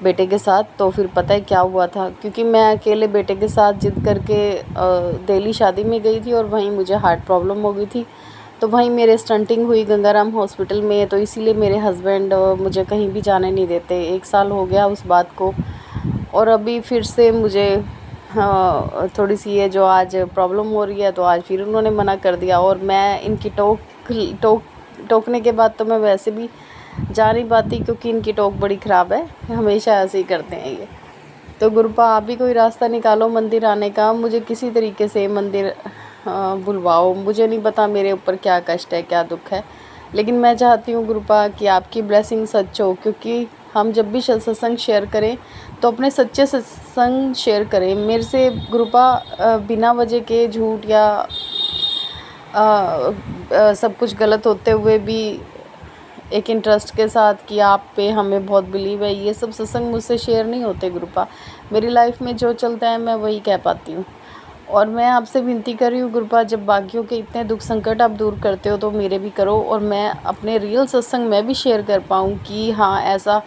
बेटे के साथ, तो फिर पता है क्या हुआ था, क्योंकि मैं अकेले बेटे के साथ जिद करके दिल्ली शादी में गई थी और वहीं मुझे हार्ट प्रॉब्लम हो गई थी। तो वहीं मेरे स्टंटिंग हुई गंगाराम हॉस्पिटल में, तो इसीलिए मेरे हस्बैंड मुझे कहीं भी जाने नहीं देते। 1 साल हो गया उस बात को, और अभी फिर से मुझे थोड़ी सी ये जो आज प्रॉब्लम हो रही है, तो आज फिर उन्होंने मना कर दिया। और मैं इनकी टोकने के बाद तो मैं वैसे भी जा नहीं पाती, क्योंकि इनकी टोक बड़ी ख़राब है, हमेशा ऐसे ही करते हैं ये। तो गुरुपा आप भी कोई रास्ता निकालो मंदिर आने का, मुझे किसी तरीके से मंदिर बुलवाओ। मुझे नहीं पता मेरे ऊपर क्या कष्ट है क्या दुख है, लेकिन मैं चाहती हूँ गुरुपा कि आपकी ब्लेसिंग सच हो, क्योंकि हम जब भी सत्संग शेयर करें तो अपने सच्चे सत्संग शेयर करें। मेरे से गुरुपा बिना वजह के झूठ या सब कुछ गलत होते हुए भी एक इंटरेस्ट के साथ कि आप पे हमें बहुत बिलीव है, ये सब सत्संग मुझसे शेयर नहीं होते गुरुपा। मेरी लाइफ में जो चलता है मैं वही कह पाती हूँ। और मैं आपसे विनती कर रही हूँ गुरुपा, जब बाकियों के इतने दुख संकट आप दूर करते हो तो मेरे भी करो, और मैं अपने रियल सत्संग में भी शेयर कर पाऊँ कि हाँ ऐसा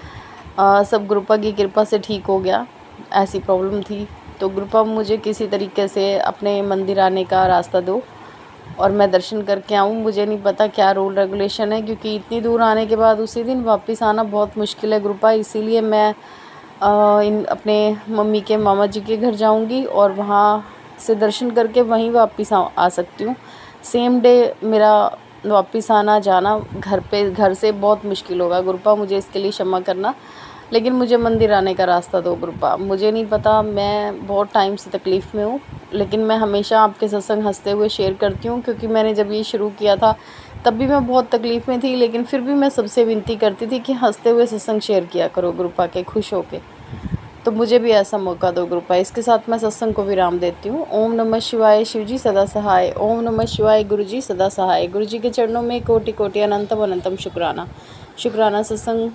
सब गुरुपा की कृपा से ठीक हो गया, ऐसी प्रॉब्लम थी। तो गुरुपा मुझे किसी तरीके से अपने मंदिर आने का रास्ता दो और मैं दर्शन करके आऊँ। मुझे नहीं पता क्या रूल रेगुलेशन है, क्योंकि इतनी दूर आने के बाद उसी दिन वापस आना बहुत मुश्किल है गुरुपा। इसीलिए मैं इन अपने मम्मी के मामा जी के घर जाऊंगी और वहाँ से दर्शन करके वहीं वापस आ सकती हूँ। सेम डे मेरा वापस आना जाना घर से बहुत मुश्किल होगा गुरुपा, मुझे इसके लिए क्षमा करना, लेकिन मुझे मंदिर आने का रास्ता दो गुरुपा। मुझे नहीं पता, मैं बहुत टाइम से तकलीफ़ में हूँ, लेकिन मैं हमेशा आपके सत्संग हंसते हुए शेयर करती हूँ, क्योंकि मैंने जब ये शुरू किया था तब भी मैं बहुत तकलीफ़ में थी, लेकिन फिर भी मैं सबसे विनती करती थी कि हंसते हुए सत्संग शेयर किया करो गुरुपा के, खुश होके। तो मुझे भी ऐसा मौका दो गुरुपा। इसके साथ मैं सत्संग को विराम देती हूँ। ओम नमः शिवाय, शिव जी सदा सहाय। ओम नमः शिवाय, गुरु जी सदा सहाय। गुरु जी के चरणों में कोटि कोटि अनंतम अनंतम शुक्राना। शुक्राना सत्संग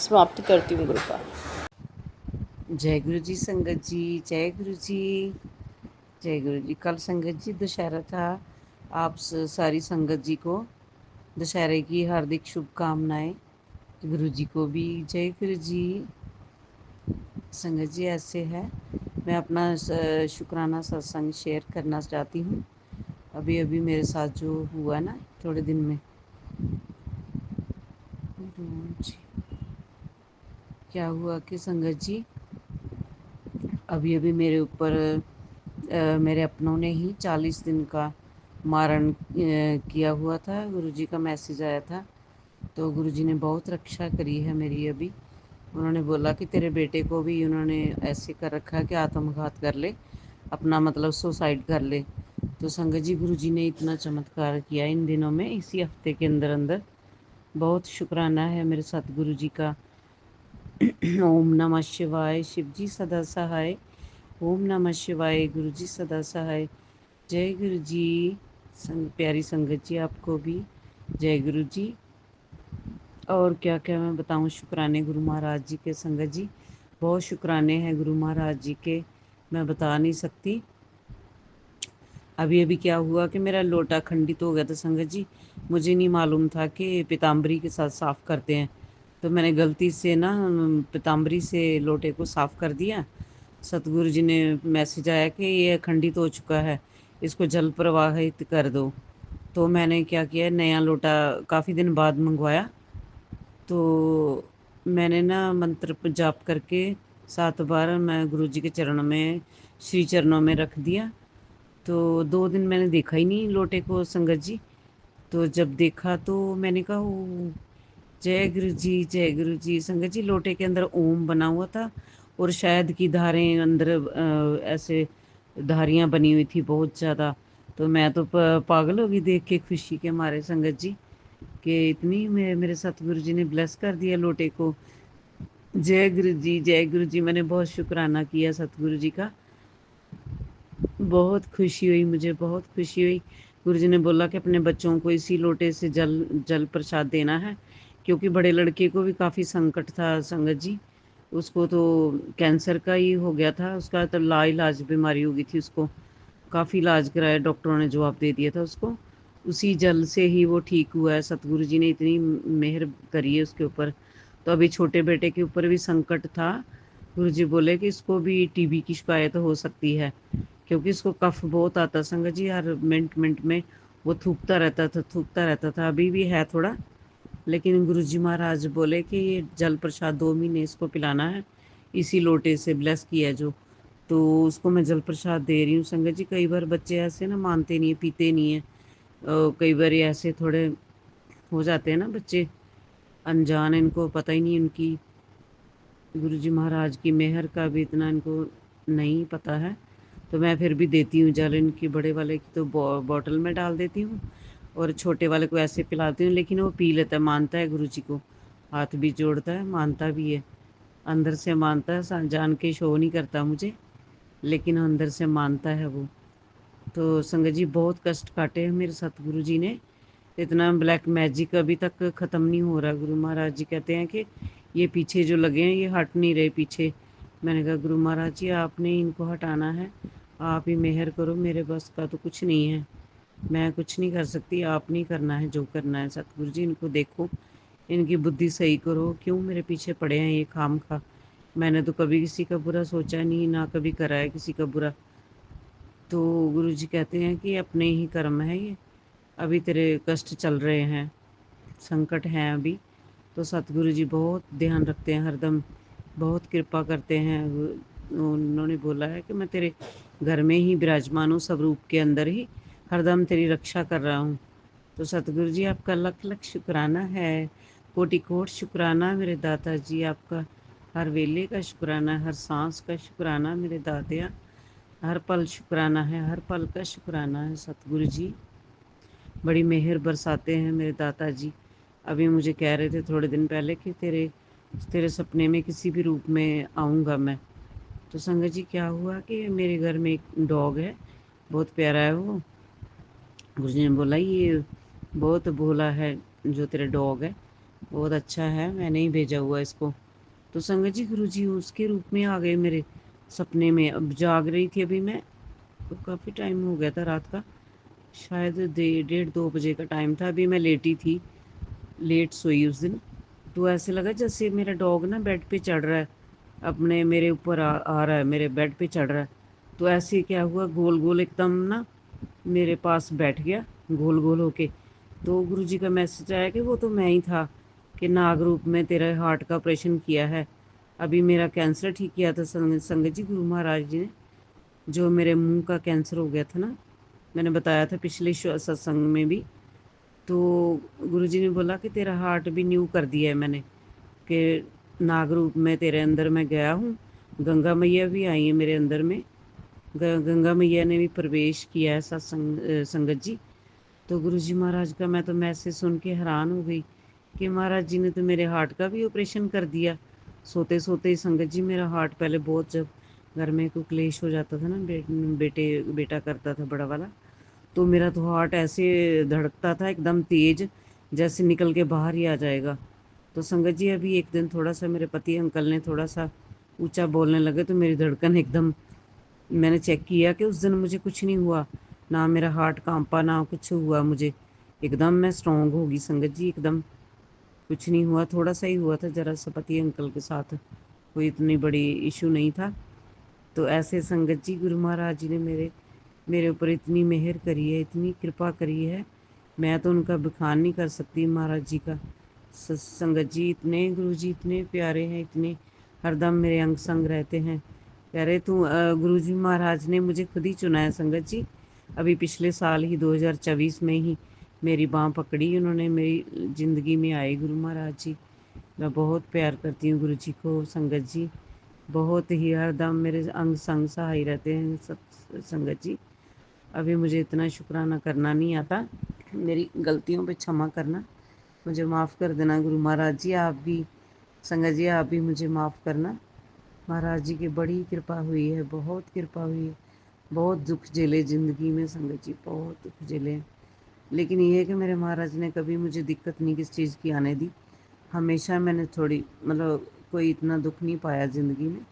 समाप्त करती हूँ गुरुपा। जय गुरु जी संगत जी, जय गुरु जी, जय गुरु जी। कल संगत जी दशहरा था, आप सारी संगत जी को दशहरे की हार्दिक शुभकामनाएं। गुरु जी को भी जय गुरु जी। संगत जी ऐसे है, मैं अपना शुक्राना सत्संग शेयर करना चाहती हूँ। अभी अभी मेरे साथ जो हुआ ना थोड़े दिन में, क्या हुआ कि संगत जी अभी अभी मेरे ऊपर मेरे अपनों ने ही 40 दिन का मारण किया हुआ था। गुरुजी का मैसेज आया था, तो गुरुजी ने बहुत रक्षा करी है मेरी। अभी उन्होंने बोला कि तेरे बेटे को भी उन्होंने ऐसे कर रखा है कि आत्मघात कर ले, अपना मतलब सुसाइड कर ले। तो संगत जी गुरुजी ने इतना चमत्कार किया इन दिनों में, इसी हफ्ते के अंदर अंदर। बहुत शुक्राना है मेरे सतगुरु जी का। ओम नमः शिवाय, शिव जी सदा सहाय। ओम नमः शिवाय, गुरु जी सदा सहाय। जय गुरु जी। प्यारी संगत जी आपको भी जय गुरु जी। और क्या क्या मैं बताऊं शुक्राने गुरु महाराज जी के संगत जी। बहुत शुक्राने हैं गुरु महाराज जी के, मैं बता नहीं सकती। अभी अभी क्या हुआ कि मेरा लोटा खंडित हो गया था संगत जी। मुझे नहीं मालूम था कि पीताम्बरी के साथ साफ करते हैं, तो मैंने गलती से ना पीताम्बरी से लोटे को साफ कर दिया। सतगुरु जी ने मैसेज आया कि ये खंडित हो चुका है, इसको जल प्रवाहित कर दो। तो मैंने क्या किया, नया लोटा काफ़ी दिन बाद मंगवाया। तो मैंने ना मंत्र जाप करके 7 बार मैं गुरु जी के चरणों में, श्री चरणों में रख दिया। तो 2 दिन मैंने देखा ही नहीं लोटे को संगत जी। तो जब देखा तो मैंने कहा ओ, जय गुरु जी, जय गुरु जी। संगत जी लोटे के अंदर ओम बना हुआ था और शहद की धारें अंदर ऐसे धारियाँ बनी हुई थी बहुत ज़्यादा। तो मैं तो पागल हो गई देख के खुशी के मारे संगत जी, कि इतनी मेरे सतगुरु जी ने ब्लेस कर दिया लोटे को। जय गुरु जी, जय गुरु जी। मैंने बहुत शुक्राना किया सतगुरु जी का। बहुत खुशी हुई, मुझे बहुत खुशी हुई। गुरु जी ने बोला कि अपने बच्चों को इसी लोटे से जल जल प्रसाद देना है, क्योंकि बड़े लड़के को भी काफ़ी संकट था संगत जी। उसको तो कैंसर का ही हो गया था, उसका तो लाइलाज बीमारी हो गई थी उसको। काफ़ी इलाज कराया, डॉक्टरों ने जवाब दे दिया था उसको। उसी जल से ही वो ठीक हुआ है। सतगुरु जी ने इतनी मेहर करी है उसके ऊपर। तो अभी छोटे बेटे के ऊपर भी संकट था। गुरु जी बोले कि इसको भी टीबी की शिकायत हो सकती है, क्योंकि इसको कफ बहुत आता संगत जी। हर मिनट मिनट में वो थूकता रहता था। अभी भी है थोड़ा, लेकिन गुरु जी महाराज बोले कि ये जल प्रसाद 2 महीने इसको पिलाना है, इसी लोटे से ब्लेस किया है जो। तो उसको मैं जल प्रसाद दे रही हूँ संगत जी। कई बार बच्चे ऐसे ना मानते नहीं है, पीते नहीं है। कई बार ये ऐसे थोड़े हो जाते हैं ना बच्चे, अनजान, इनको पता ही नहीं उनकी गुरु जी महाराज की मेहर का भी इतना इनको नहीं पता है। तो मैं फिर भी देती हूँ जल इनकी। बड़े वाले की तो बॉटल में डाल देती हूँ और छोटे वाले को ऐसे पिलाती हूँ, लेकिन वो पी लेता है, मानता है गुरु जी को, हाथ भी जोड़ता है, मानता भी है, अंदर से मानता है। जान के शो नहीं करता मुझे, लेकिन अंदर से मानता है वो। तो संगत जी बहुत कष्ट काटे हैं मेरे सतगुरु जी ने। इतना ब्लैक मैजिक अभी तक ख़त्म नहीं हो रहा। गुरु महाराज जी कहते हैं कि ये पीछे जो लगे हैं ये हट नहीं रहे पीछे। मैंने कहा गुरु महाराज जी आपने इनको हटाना है, आप ही मेहर करो, मेरे बस का तो कुछ नहीं है, मैं कुछ नहीं कर सकती, आप नहीं करना है जो करना है। सतगुरु जी इनको देखो, इनकी बुद्धि सही करो, क्यों मेरे पीछे पड़े हैं ये खाम खा। मैंने तो कभी किसी का बुरा सोचा नहीं, ना कभी करा है किसी का बुरा। तो गुरु जी कहते हैं कि अपने ही कर्म है ये, अभी तेरे कष्ट चल रहे हैं, संकट हैं अभी। तो सतगुरु जी बहुत ध्यान रखते हैं हरदम, बहुत कृपा करते हैं। उन्होंने बोला है कि मैं तेरे घर में ही विराजमान हूँ, स्वरूप के अंदर ही हरदम तेरी रक्षा कर रहा हूँ। तो सतगुरु जी आपका लख लख शुक्राना है, कोटि कोट शुक्राना मेरे दाता जी आपका। हर वेले का शुक्राना, हर सांस का शुक्राना मेरे दातिया, हर पल शुक्राना है, हर पल का शुक्राना है। सतगुरु जी बड़ी मेहर बरसाते हैं मेरे दाता जी। अभी मुझे कह रहे थे थोड़े दिन पहले कि तेरे तेरे सपने में किसी भी रूप में आऊँगा मैं। तो संगत जी क्या हुआ कि मेरे घर में एक डॉग है, बहुत प्यारा है वो। गुरुजी ने बोला ये बहुत भोला है जो तेरा डॉग है, बहुत अच्छा है, मैंने ही भेजा हुआ इसको। तो संगत जी गुरुजी उसके रूप में आ गए मेरे सपने में। अब जाग रही थी अभी मैं, तो काफ़ी टाइम हो गया था रात का, शायद 1:30-2 बजे का टाइम था। अभी मैं लेटी थी, लेट सोई उस दिन। तो ऐसे लगा जैसे मेरा डॉग ना बेड पे चढ़ रहा है, अपने मेरे ऊपर आ रहा है, मेरे बेड पे चढ़ रहा है। तो ऐसे क्या हुआ, गोल गोल एकदम ना मेरे पास बैठ गया, गोल गोल होके। तो गुरुजी का मैसेज आया कि वो तो मैं ही था, कि नाग रूप में तेरे हार्ट का ऑपरेशन किया है, अभी मेरा कैंसर ठीक किया था। संगत जी गुरु महाराज जी ने, जो मेरे मुंह का कैंसर हो गया था ना, मैंने बताया था पिछले सत्संग में भी। तो गुरुजी ने बोला कि तेरा हार्ट भी न्यू कर दिया है मैंने, कि नाग रूप में तेरे अंदर मैं गया हूँ। गंगा मैया भी आई है मेरे अंदर में, गंगा मैया ने भी प्रवेश किया है सत्संग संगत जी। तो गुरुजी महाराज का मैं तो मैसेज सुन के हैरान हो गई कि महाराज जी ने तो मेरे हार्ट का भी ऑपरेशन कर दिया। सोते सोते ही संगत जी मेरा हार्ट, पहले बहुत जब घर में कोई क्लेश हो जाता था ना, बेटा करता था बड़ा वाला, तो मेरा तो हार्ट ऐसे धड़कता था एकदम तेज, जैसे निकल के बाहर ही आ जाएगा। तो संगत जी अभी एक दिन थोड़ा सा मेरे पति अंकल ने थोड़ा सा ऊंचा बोलने लगे तो मेरी धड़कन एकदम, मैंने चेक किया कि उस दिन मुझे कुछ नहीं हुआ, ना मेरा हार्ट कांपा ना कुछ हुआ मुझे, एकदम मैं स्ट्रांग होगी संगत जी, एकदम कुछ नहीं हुआ, थोड़ा सा ही हुआ था जरा सा पति अंकल के साथ, कोई इतनी बड़ी इशू नहीं था। तो ऐसे संगत जी गुरु महाराज जी ने मेरे मेरे ऊपर इतनी मेहर करी है, इतनी कृपा करी है, मैं तो उनका बखान नहीं कर सकती महाराज जी का। संगत जी इतने गुरु जी इतने प्यारे हैं, इतने हरदम मेरे अंग संग रहते हैं। प्यारे तू गुरु जी महाराज ने मुझे खुद ही चुना है संगत जी। अभी पिछले साल ही 2024 में ही मेरी बाँह पकड़ी उन्होंने, मेरी ज़िंदगी में आए गुरु महाराज जी। मैं बहुत प्यार करती हूँ गुरु जी को संगत जी, बहुत ही हरदम मेरे अंग संग सहाय रहते हैं सब संगत जी। अभी मुझे इतना शुक्राना करना नहीं आता, मेरी गलतियों पे क्षमा करना, मुझे माफ़ कर देना गुरु महाराज जी। आप भी संगत जी आप भी मुझे माफ़ करना। महाराज जी की बड़ी कृपा हुई है, बहुत कृपा हुई है, बहुत दुख झेले ज़िंदगी में संगत जी, बहुत दुख झेले। लेकिन ये है कि मेरे महाराज ने कभी मुझे दिक्कत नहीं किस चीज़ की आने दी, हमेशा मैंने थोड़ी मतलब कोई इतना दुख नहीं पाया ज़िंदगी में।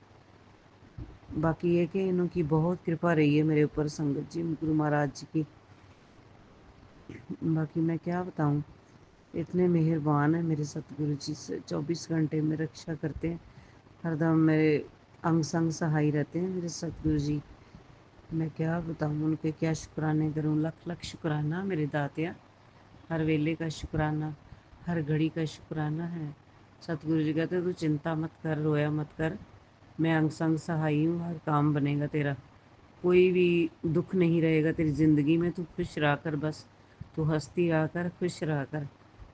बाकी ये कि इनकी बहुत कृपा रही है मेरे ऊपर संगत जी, गुरु महाराज जी की। बाकी मैं क्या बताऊँ, इतने मेहरबान है मेरे सतगुरु जी, से 24 घंटे में रक्षा करते हैं, हरदम मेरे अंग संग सहाय रहते हैं मेरे सतगुरु जी। मैं क्या बताऊँ उनके, क्या शुक्राने करूँ, लख लख शुक्राना मेरे दातिया, हर वेले का शुक्राना, हर घड़ी का शुक्राना है। सतगुरु जी कहते तू चिंता मत कर, रोया मत कर, मैं अंग संग सहाय हूँ, हर काम बनेगा तेरा, कोई भी दुख नहीं रहेगा तेरी ज़िंदगी में, तू खुश रह कर, बस तू हंसती रह कर, खुश रह कर,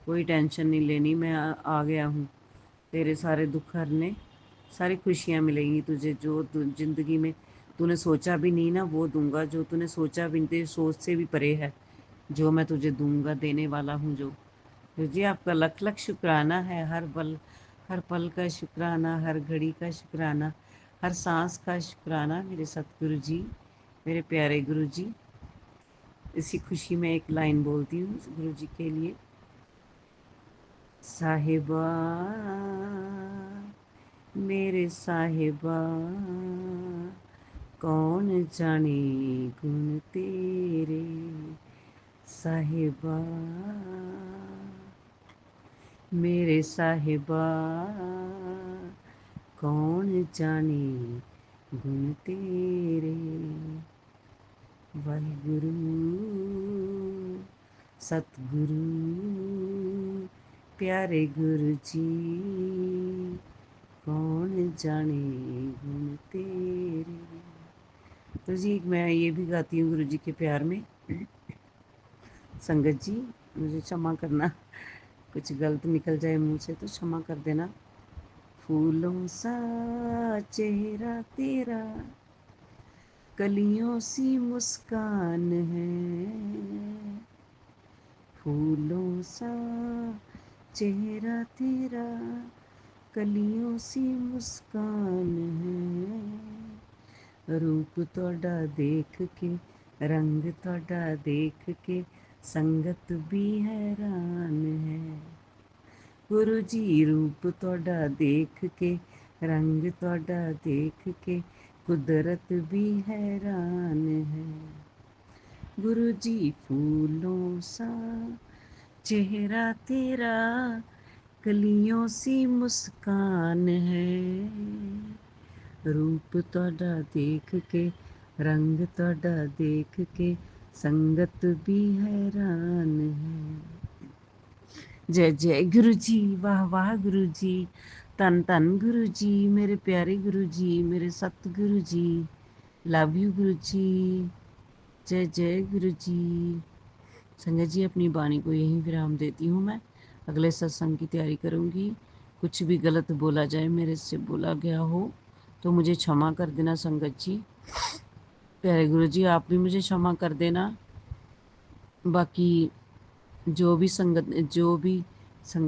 कोई टेंशन नहीं लेनी, मैं आ गया हूँ तेरे सारे दुख हरने, सारी खुशियाँ मिलेंगी तुझे, जो ज़िंदगी में तूने सोचा भी नहीं ना वो दूंगा, जो तूने सोचा भी नहीं, तेरी सोच से भी परे है जो मैं तुझे दूंगा, देने वाला हूँ जो। तो जी आपका लख लख शुक्राना है, हर पल का शुक्राना, हर घड़ी का शुक्राना, हर सांस का शुक्राना मेरे सतगुरु जी, मेरे प्यारे गुरु जी। इसी खुशी में एक लाइन बोलती हूँ गुरु जी के लिए। साहिबा मेरे साहिबा, कौन जाने गुण तेरे, साहिबा मेरे साहिबा, कौन जाने गुण तेरे, वाहिगुरु सतगुरु प्यारे गुरु जी, कौन जाने गुण तेरे। तो जी मैं ये भी गाती हूँ गुरु जी के प्यार में। संगत जी मुझे क्षमा करना, कुछ गलत निकल जाए मुँह से तो क्षमा कर देना। फूलों सा चेहरा तेरा, कलियों सी मुस्कान है, फूलों सा चेहरा तेरा, कलियों सी मुस्कान है, रूप तोड़ा देख के, रंग तोड़ा देख के, संगत भी हैरान है, गुरु जी रूप तोड़ा देख के, रंग तोड़ा देख के, कुदरत भी हैरान है, गुरु जी फूलों सा चेहरा तेरा, कलियों सी मुस्कान है, रूप तोड़ा देख के, रंग तोड़ा देख के, संगत भी हैरान है। जय जय गुरु जी, वाह वाह गुरु जी, धन धन गुरु जी, मेरे प्यारे गुरु जी, मेरे सतगुरु जी, लव यू गुरु जी, जय जय गुरु जी। संगत जी अपनी वाणी को यहीं विराम देती हूँ मैं, अगले सत्संग की तैयारी करूँगी। कुछ भी गलत बोला जाए, मेरे से बोला गया हो तो मुझे क्षमा कर देना संगत जी। प्यारे गुरु जी आप भी मुझे क्षमा कर देना। बाकी जो भी संगत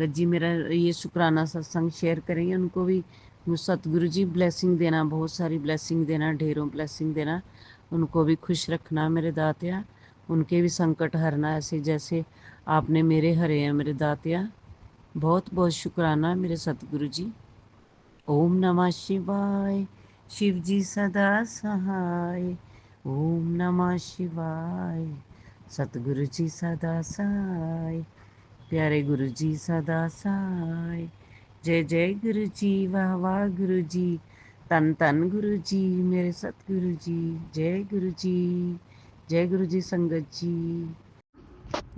जी मेरा ये शुक्राना सत्संग शेयर करेंगे उनको भी सतगुरु जी ब्लेसिंग देना, बहुत सारी ब्लेसिंग देना, ढेरों ब्लेसिंग देना, उनको भी खुश रखना मेरे दातिया, उनके भी संकट हरना ऐसे जैसे आपने मेरे हरे हैं मेरे दातिया। बहुत बहुत शुक्राना मेरे सतगुरु जी। ओम नमः शिवाय, शिव जी सदा सहाय। ओम नमः शिवाय, सतगुरु जी सदा सहाय। प्यारे गुरु जी सदा सहाय। जय जय गुरु जी, वाह वाह गुरु जी, तन तन गुरु जी, मेरे सतगुरु जी। जय गुरु जी, जय गुरु जी संगत जी।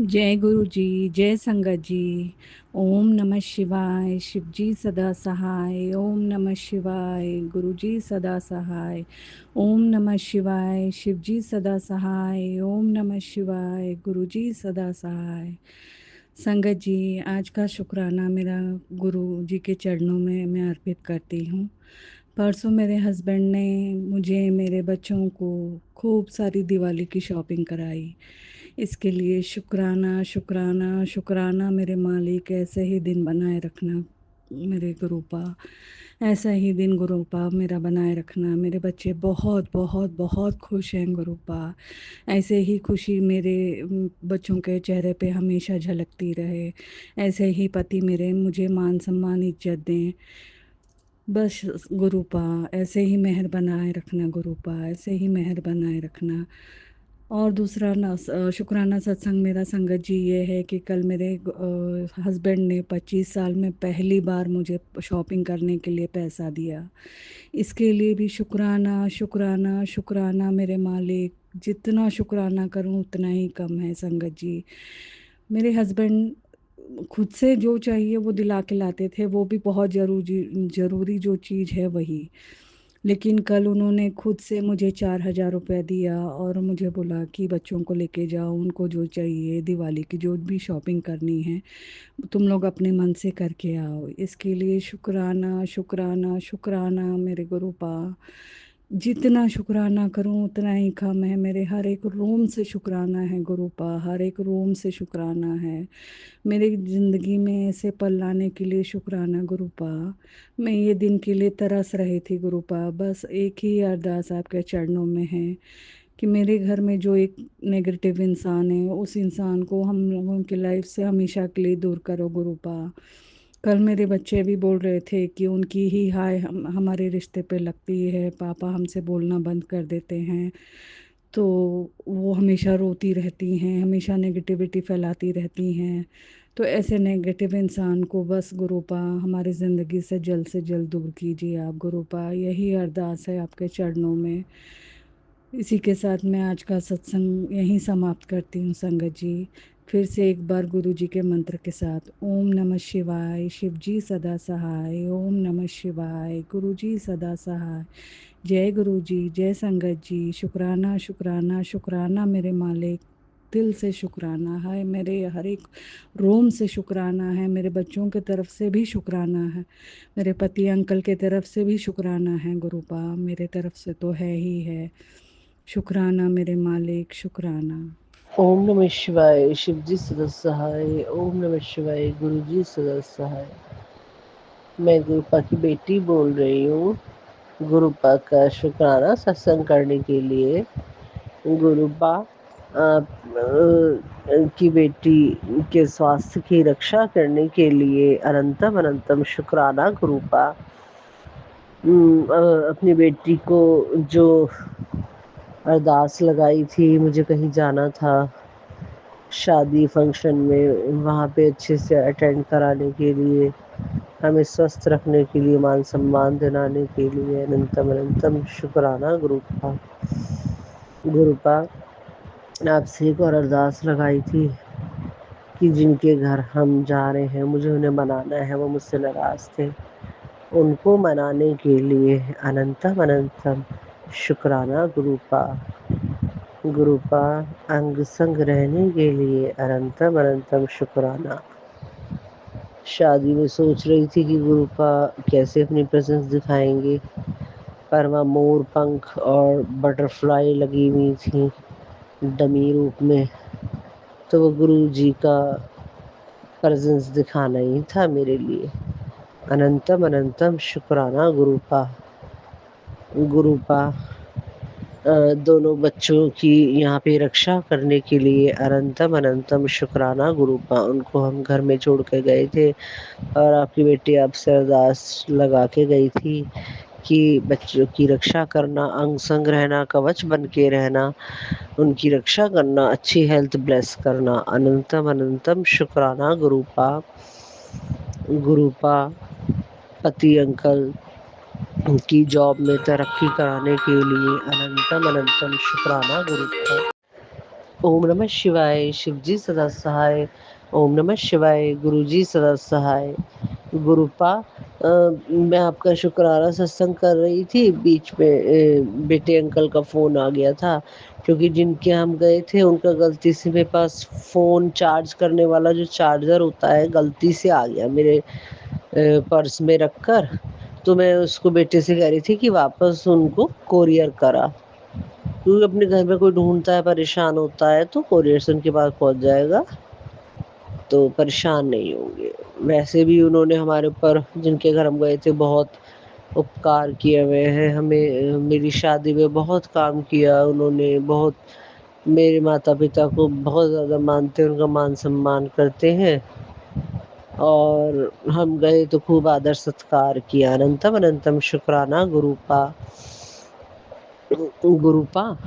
जय गुरु जी, जय संगत जी। ओम नमः शिवाय, शिव जी सदा सहाय। ओम नमः शिवाय, गुरु जी सदा सहाय। ओम नमः शिवाय, शिव जी सदा सहाय। ओम नमः शिवाय, गुरु जी सदा सहाय। संगत जी, आज का शुक्राना मेरा गुरु जी के चरणों में मैं अर्पित करती हूँ। परसों मेरे हस्बैंड ने मुझे, मेरे बच्चों को खूब सारी दिवाली की शॉपिंग कराई। इसके लिए शुक्राना शुक्राना शुक्राना मेरे मालिक। ऐसे ही दिन बनाए रखना मेरे गुरुपा, ऐसा ही दिन गुरुपा मेरा बनाए रखना। मेरे बच्चे बहुत बहुत बहुत खुश हैं गुरुपा। ऐसे ही खुशी मेरे बच्चों के चेहरे पे हमेशा झलकती रहे। ऐसे ही पति मेरे मुझे मान सम्मान इज्जत दें। बस गुरुपा ऐसे ही मेहर बनाए रखना गुरुपा, ऐसे ही मेहर बनाए रखना। और दूसरा शुक्राना सत्संग मेरा संगत जी ये है कि कल मेरे हस्बैंड ने 25 साल में पहली बार मुझे शॉपिंग करने के लिए पैसा दिया। इसके लिए भी शुक्राना शुक्राना शुक्राना मेरे मालिक। जितना शुक्राना करूं उतना ही कम है संगत जी। मेरे हस्बैंड खुद से जो चाहिए वो दिला के लाते थे, वो भी बहुत ज़रूरी जो चीज़ है वही। लेकिन कल उन्होंने खुद से मुझे 4,000 रुपये दिया और मुझे बोला कि बच्चों को लेके जाओ, उनको जो चाहिए दिवाली की जो भी शॉपिंग करनी है तुम लोग अपने मन से करके आओ। इसके लिए शुक्राना शुक्राना शुक्राना मेरे गुरुपा। जितना शुक्राना करूं उतना ही कम है। मेरे हर एक रोम से शुक्राना है गुरुपा, हर एक रोम से शुक्राना है। मेरी ज़िंदगी में ऐसे पल लाने के लिए शुक्राना गुरुपा। मैं ये दिन के लिए तरस रही थी गुरुपा। बस एक ही अरदास आपके चरणों में है कि मेरे घर में जो एक नेगेटिव इंसान है उस इंसान को हम लोगों की लाइफ से हमेशा के लिए दूर करो गुरुपा। कल मेरे बच्चे भी बोल रहे थे कि उनकी ही हाय हमारे रिश्ते पे लगती है, पापा हमसे बोलना बंद कर देते हैं। तो वो हमेशा रोती रहती हैं, हमेशा नेगेटिविटी फैलाती रहती हैं। तो ऐसे नेगेटिव इंसान को बस गुरुपा हमारी ज़िंदगी से जल्द दूर कीजिए आप गुरुपा। यही अरदास है आपके चरणों में। इसी के साथ मैं आज का सत्संग यहीं समाप्त करती हूँ संगत जी। फिर से एक बार गुरु जी के मंत्र के साथ ओम नमः शिवाय, शिव जी सदा सहाय। ओम नमः शिवाय, गुरु जी सदा सहाय। जय गुरु जी, जय संगत जी। शुक्राना शुक्राना शुक्राना मेरे मालिक। दिल से शुक्राना है, मेरे हर एक रोम से शुक्राना है। मेरे बच्चों की तरफ से भी शुक्राना है, मेरे पति अंकल के तरफ से भी शुक्राना है गुरुपा। मेरे तरफ से तो है ही है। शुक्राना मेरे मालिक, शुक्राना। ओम नमः शिवाय, शिव जी सदा सहाय। ओम नमः शिवाय, गुरु जी सदा सहाय। मैं गुरुपा की बेटी बोल रही हूँ। गुरुपा का शुक्राना सत्संग करने के लिए गुरुपा की बेटी के स्वास्थ्य की रक्षा करने के लिए अनंतम अनंतम शुक्राना गुरुपा। अपनी बेटी को जो अरदास लगाई थी, मुझे कहीं जाना था शादी फंक्शन में, वहाँ पे अच्छे से अटेंड कराने के लिए, हमें स्वस्थ रखने के लिए, मान सम्मान दिलाने के लिए अनंतम अनंतम शुक्राना गुरुपा। गुरुपा आपसे एक और अरदास लगाई थी कि जिनके घर हम जा रहे हैं, मुझे उन्हें मनाना है, वो मुझसे नाराज़ थे, उनको मनाने के लिए अनंतम अनंतम शुक्राना गुरुपा। गुरुपा अंग संग रहने के लिए अनंतम अनंतम शुक्राना। शादी में सोच रही थी कि गुरुपा कैसे अपनी प्रेजेंस दिखाएंगे, पर वहाँ मोर पंख और बटरफ्लाई लगी हुई थी डमी रूप में, तो वो गुरु जी का प्रेजेंस दिखाना ही था मेरे लिए। अनंतम अनंतम शुक्राना गुरुपा। गुरुपा दोनों बच्चों की यहाँ पे रक्षा करने के लिए अनंतम अनंतम शुक्राना गुरुपा। उनको हम घर में छोड़ के गए थे और आपकी बेटी आपसे अरदास लगा के गई थी कि बच्चों की रक्षा करना, अंग संग रहना, कवच बन के रहना, उनकी रक्षा करना, अच्छी हेल्थ ब्लेस करना। अनंतम अनंतम शुक्राना गुरुपा। गुरुपा पति अंकल की जॉब में तरक्की कराने के लिए अनंतम अनंतम शुक्राना गुरुपा। ओम नमः शिवाय। शिवजी सदा सहाय। ओम नमः शिवाय। गुरुजी सदा सहाय। गुरुपा मैं आपका शुक्राना सत्संग कर रही थी, बीच में बेटे अंकल का फ़ोन आ गया था, क्योंकि जिनके हम गए थे उनका गलती से मेरे पास फ़ोन चार्ज करने वाला जो चार्जर होता है गलती से आ गया मेरे पर्स में रख कर। तो मैं उसको बेटे से कह रही थी कि वापस उनको कोरियर करा, क्योंकि अपने घर में कोई ढूंढता है, परेशान होता है, तो कोरियर से उनके पास पहुंच जाएगा तो परेशान नहीं होंगे। वैसे भी उन्होंने हमारे ऊपर, जिनके घर हम गए थे, बहुत उपकार किए हुए हैं हमें। मेरी शादी में बहुत काम किया उन्होंने, बहुत मेरे माता पिता को बहुत ज़्यादा मानते हैं, उनका मान सम्मान करते हैं। और हम गए तो खूब आदर सत्कार किया। अनंतम अनंतम शुक्राना गुरुपा। गुरुपा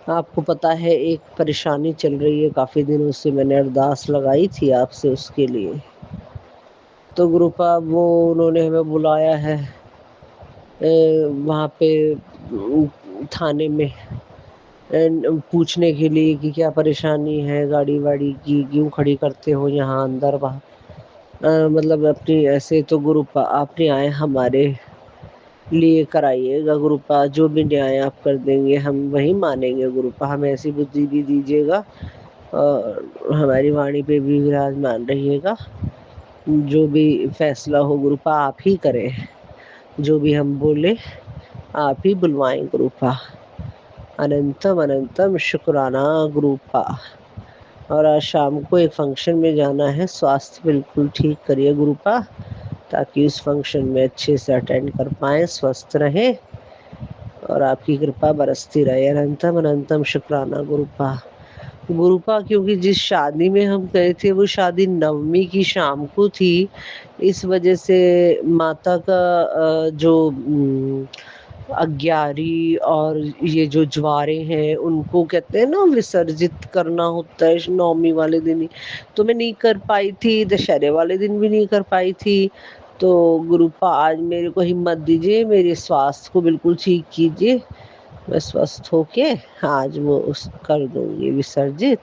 आपको पता है एक परेशानी चल रही है, काफ़ी दिनों से मैंने अरदास लगाई थी आपसे उसके लिए। तो गुरुपा वो उन्होंने हमें बुलाया है वहाँ पे थाने में पूछने के लिए कि क्या परेशानी है, गाड़ी वाड़ी की क्यों खड़ी करते हो यहाँ अंदर बाहर। मतलब अपनी ऐसे तो गुरुपा आप न्याय हमारे लिए कराइएगा गुरुपा, जो भी न्याय आप कर देंगे हम वही मानेंगे गुरुपा। हमें ऐसी बुद्धि भी दीजिएगा और हमारी वाणी पे भी विराजमान रहिएगा। जो भी फैसला हो गुरुपा आप ही करें, जो भी हम बोले आप ही बुलवाएं गुरुपा। अनंतम अनंतम शुक्राना गुरुपा। और आज शाम को एक फंक्शन में जाना है, स्वास्थ्य बिल्कुल ठीक करिए गुरुपा, ताकि उस फंक्शन में अच्छे से अटेंड कर पाएँ, स्वस्थ रहें और आपकी कृपा बरसती रहे। अनंतम अनंतम शुक्राना गुरुपा। गुरुपा क्योंकि जिस शादी में हम गए थे वो शादी नवमी की शाम को थी, इस वजह से माता का जो अग्यारी और ये जो ज्वारे हैं उनको कहते हैं ना विसर्जित करना होता है नवमी वाले दिन ही, तो मैं नहीं कर पाई थी, दशहरे वाले दिन भी नहीं कर पाई थी। तो गुरुपा आज मेरे को हिम्मत दीजिए, मेरे स्वास्थ्य को बिल्कुल ठीक कीजिए, मैं स्वस्थ होके आज वो उस कर दूंगी विसर्जित।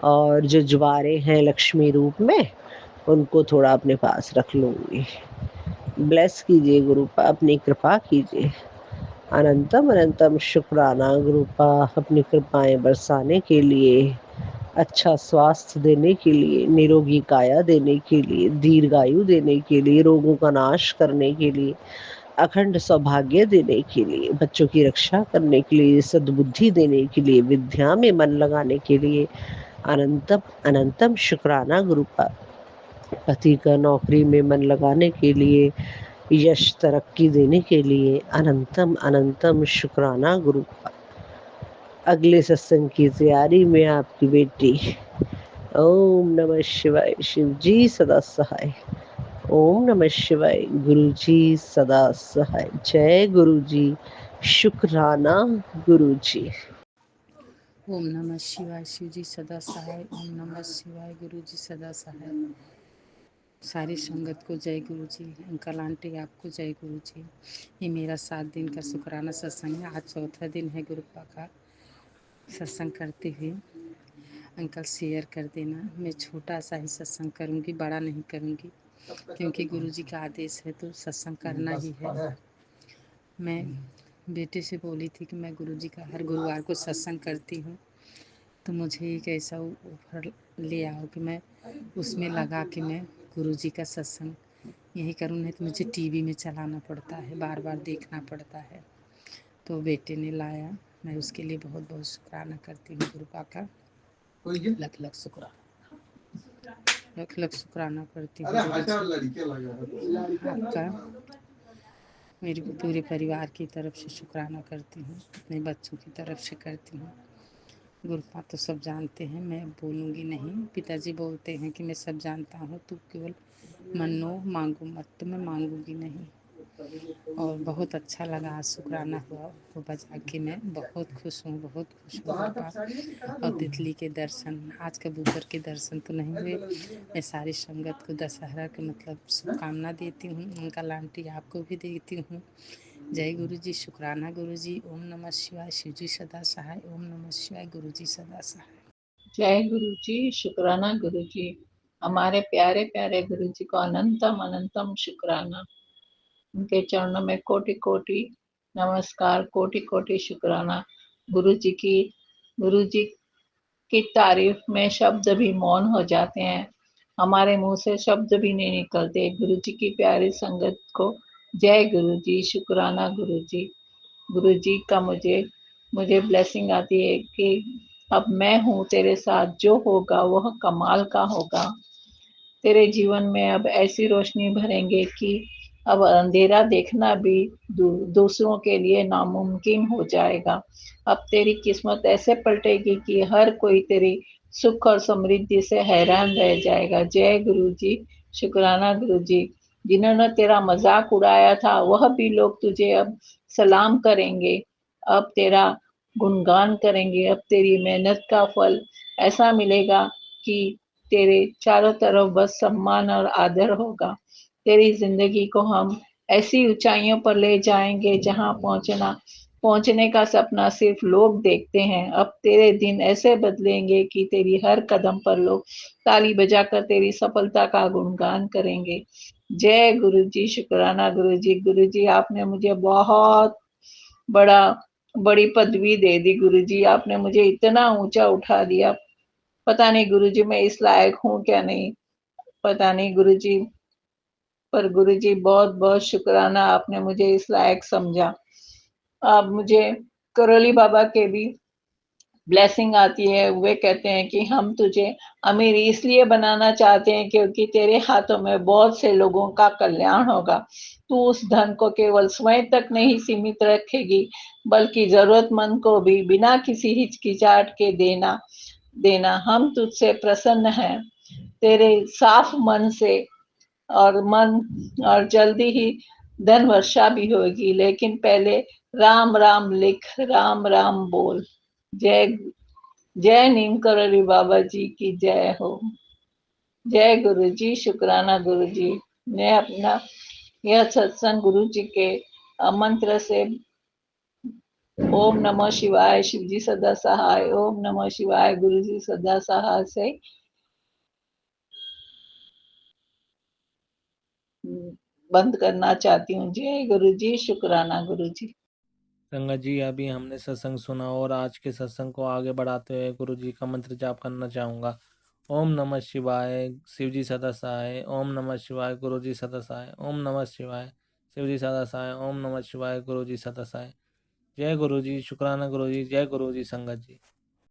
और जो ज्वारे हैं लक्ष्मी रूप में उनको थोड़ा अपने पास रख लूंगी। ब्लेस कीजिए गुरुपा, अपनी कृपा कीजिए। अनंतम अनंतम शुक्राना गुरुपा, अपनी कृपाएं बरसाने के लिए, अच्छा स्वास्थ्य देने के लिए, निरोगी काया देने के लिए, दीर्घायु देने के लिए, रोगों का नाश करने के लिए, अखंड सौभाग्य देने के लिए, बच्चों की रक्षा करने के लिए, सद्बुद्धि देने के लिए, विद्या में मन लगाने के लिए अनंतम अनंतम शुक्राना गुरुपा। पति का नौकरी में मन लगाने के लिए, यश तरक्की देने के लिए अनंतम अनंतम शुक्राना गुरुपा। अगले सत्संग की तैयारी में आपकी बेटी। ओम नमः शिवाय। शिव जी सदा सहाय। ओम नमः शिवाय। गुरु जी सदा सहाय। जय गुरु जी। शुक्राना गुरु जी। ओम नमः शिवाय। शिव जी सदा सहाय। ओम नमः शिवाय। गुरु जी सदा सहाय। सारी संगत को जय गुरु जी। अंकल आंटी आपको जय गुरु जी। ये मेरा 7 दिन का शुक्राना सत्संग है। आज चौथा दिन है गुरुपा का सत्संग करते हुए। अंकल शेयर कर देना। मैं छोटा सा ही सत्संग करूँगी, बड़ा नहीं करूँगी, क्योंकि गुरु जी का आदेश है तो सत्संग करना ही है। मैं बेटे से बोली थी कि मैं गुरु जी का हर गुरुवार को सत्संग करती हूँ, तो मुझे एक ऐसा ऑफर ले आओ कि मैं उसमें लगा के मैं गुरु जी का सत्संग यही करूँ, नहीं तो मुझे टीवी में चलाना पड़ता है, बार बार देखना पड़ता है। तो बेटे ने लाया, मैं उसके लिए बहुत बहुत शुक्राना करती हूँ गुरुपा का। लख लख शुक्राना, लख लख शुक्राना करती हूँ आपका। मेरे पूरे परिवार की तरफ से शुक्राना करती हूँ, अपने बच्चों की तरफ से करती हूँ। गुरुपा तो सब जानते हैं, मैं बोलूँगी नहीं। पिताजी बोलते हैं कि मैं सब जानता हूँ, तू केवल मनो मांगो मत, तो मैं मांगूंगी नहीं। और बहुत अच्छा लगा, आज शुक्राना हुआ वो बजा के, मैं बहुत खुश हूँ, बहुत खुश हूँ गुरुपा। और तितली के दर्शन, आज कबूतर के दर्शन तो नहीं हुए। मैं सारी संगत को दशहरा के मतलब शुभकामना देती हूँ, उनका लांटी आपको भी देती हूँ। जय गुरु जी, शुक्राना गुरु जी। ओम नमः शिवाय, शिव जी सदा सहाय। ओम नमः शिवाय, गुरु जी सदा सहाय। जय गुरु जी, शुक्राना गुरु जी। हमारे प्यारे प्यारे गुरु जी को अनंतम अनंतम शुक्राना। उनके चरणों में कोटि कोटि नमस्कार, कोटि कोटि शुक्राना। गुरु जी की तारीफ में शब्द भी मौन हो जाते हैं, हमारे मुंह से शब्द भी नहीं निकलते। गुरु जी की प्यारी संगत को जय गुरु जी, शुक्राना गुरु जी। गुरु जी का मुझे ब्लेसिंग आती है कि अब मैं हूँ तेरे साथ, जो होगा वह कमाल का होगा। तेरे जीवन में अब ऐसी रोशनी भरेंगे कि अब अंधेरा देखना भी दूसरों के लिए नामुमकिन हो जाएगा। अब तेरी किस्मत ऐसे पलटेगी कि हर कोई तेरी सुख और समृद्धि से हैरान रह जाएगा। जय गुरु जी, शुक्राना गुरु जी। जिन्होंने तेरा मजाक उड़ाया था वह भी लोग तुझे अब सलाम करेंगे, अब तेरा गुणगान करेंगे। अब तेरी मेहनत का फल ऐसा मिलेगा कि तेरे चारों तरफ बस सम्मान और आदर होगा। तेरी जिंदगी को हम ऐसी ऊंचाइयों पर ले जाएंगे जहां पहुंचने का सपना सिर्फ लोग देखते हैं। अब तेरे दिन ऐसे बदलेंगे कि तेरी हर कदम पर लोग ताली बजाकर तेरी सफलता का गुणगान करेंगे। जय गुरु जी, शुक्राना गुरु जी। गुरु जी, आपने मुझे बहुत बड़ा बड़ी पदवी दे दी। गुरु जी, आपने मुझे इतना ऊंचा उठा दिया। पता नहीं गुरुजी मैं इस लायक हूँ क्या नहीं, पता नहीं गुरुजी, पर गुरुजी बहुत बहुत शुक्राना, आपने मुझे इस लायक समझा। अब मुझे करोली बाबा के भी ब्लेसिंग आती है। वे कहते हैं कि हम तुझे अमीर इसलिए बनाना चाहते हैं क्योंकि तेरे हाथों में बहुत से लोगों का कल्याण होगा। तू उस धन को केवल स्वयं तक नहीं सीमित रखेगी, बल्कि जरूरतमंद को भी बिना किसी हिचकिचाहट के देना। हम तुझसे प्रसन्न हैं, तेरे साफ मन से और जल्दी ही धन वर्षा भी होगी, लेकिन पहले राम राम लिख, राम राम बोल। जय जय नीम करोली बाबा जी की जय हो। जय गुरु जी, शुक्राना गुरु जी। मैं अपना यह सत्संग गुरु जी के मंत्र से ओम नमः शिवाय, शिव जी सदा सहाय, ओम नमः शिवाय, गुरु जी सदा सहाय से बंद करना चाहती हूँ। जय गुरु जी, शुक्राना गुरु जी। संगत जी, अभी हमने सत्संग सुना और आज के सत्संग को आगे बढ़ाते हुए गुरु जी का मंत्र जाप करना चाहूँगा। ओम नमः शिवाय, शिव जी सदा सहाय। ओम नमः शिवाय, गुरु जी सदा सहाय। ओम नमः शिवाय, शिव जी सदा सहाय। ओम नमः शिवाय, गुरु जी सदा सहाय। जय गुरु जी, शुक्राना गुरु जी। जय गुरु जी, संगत जी।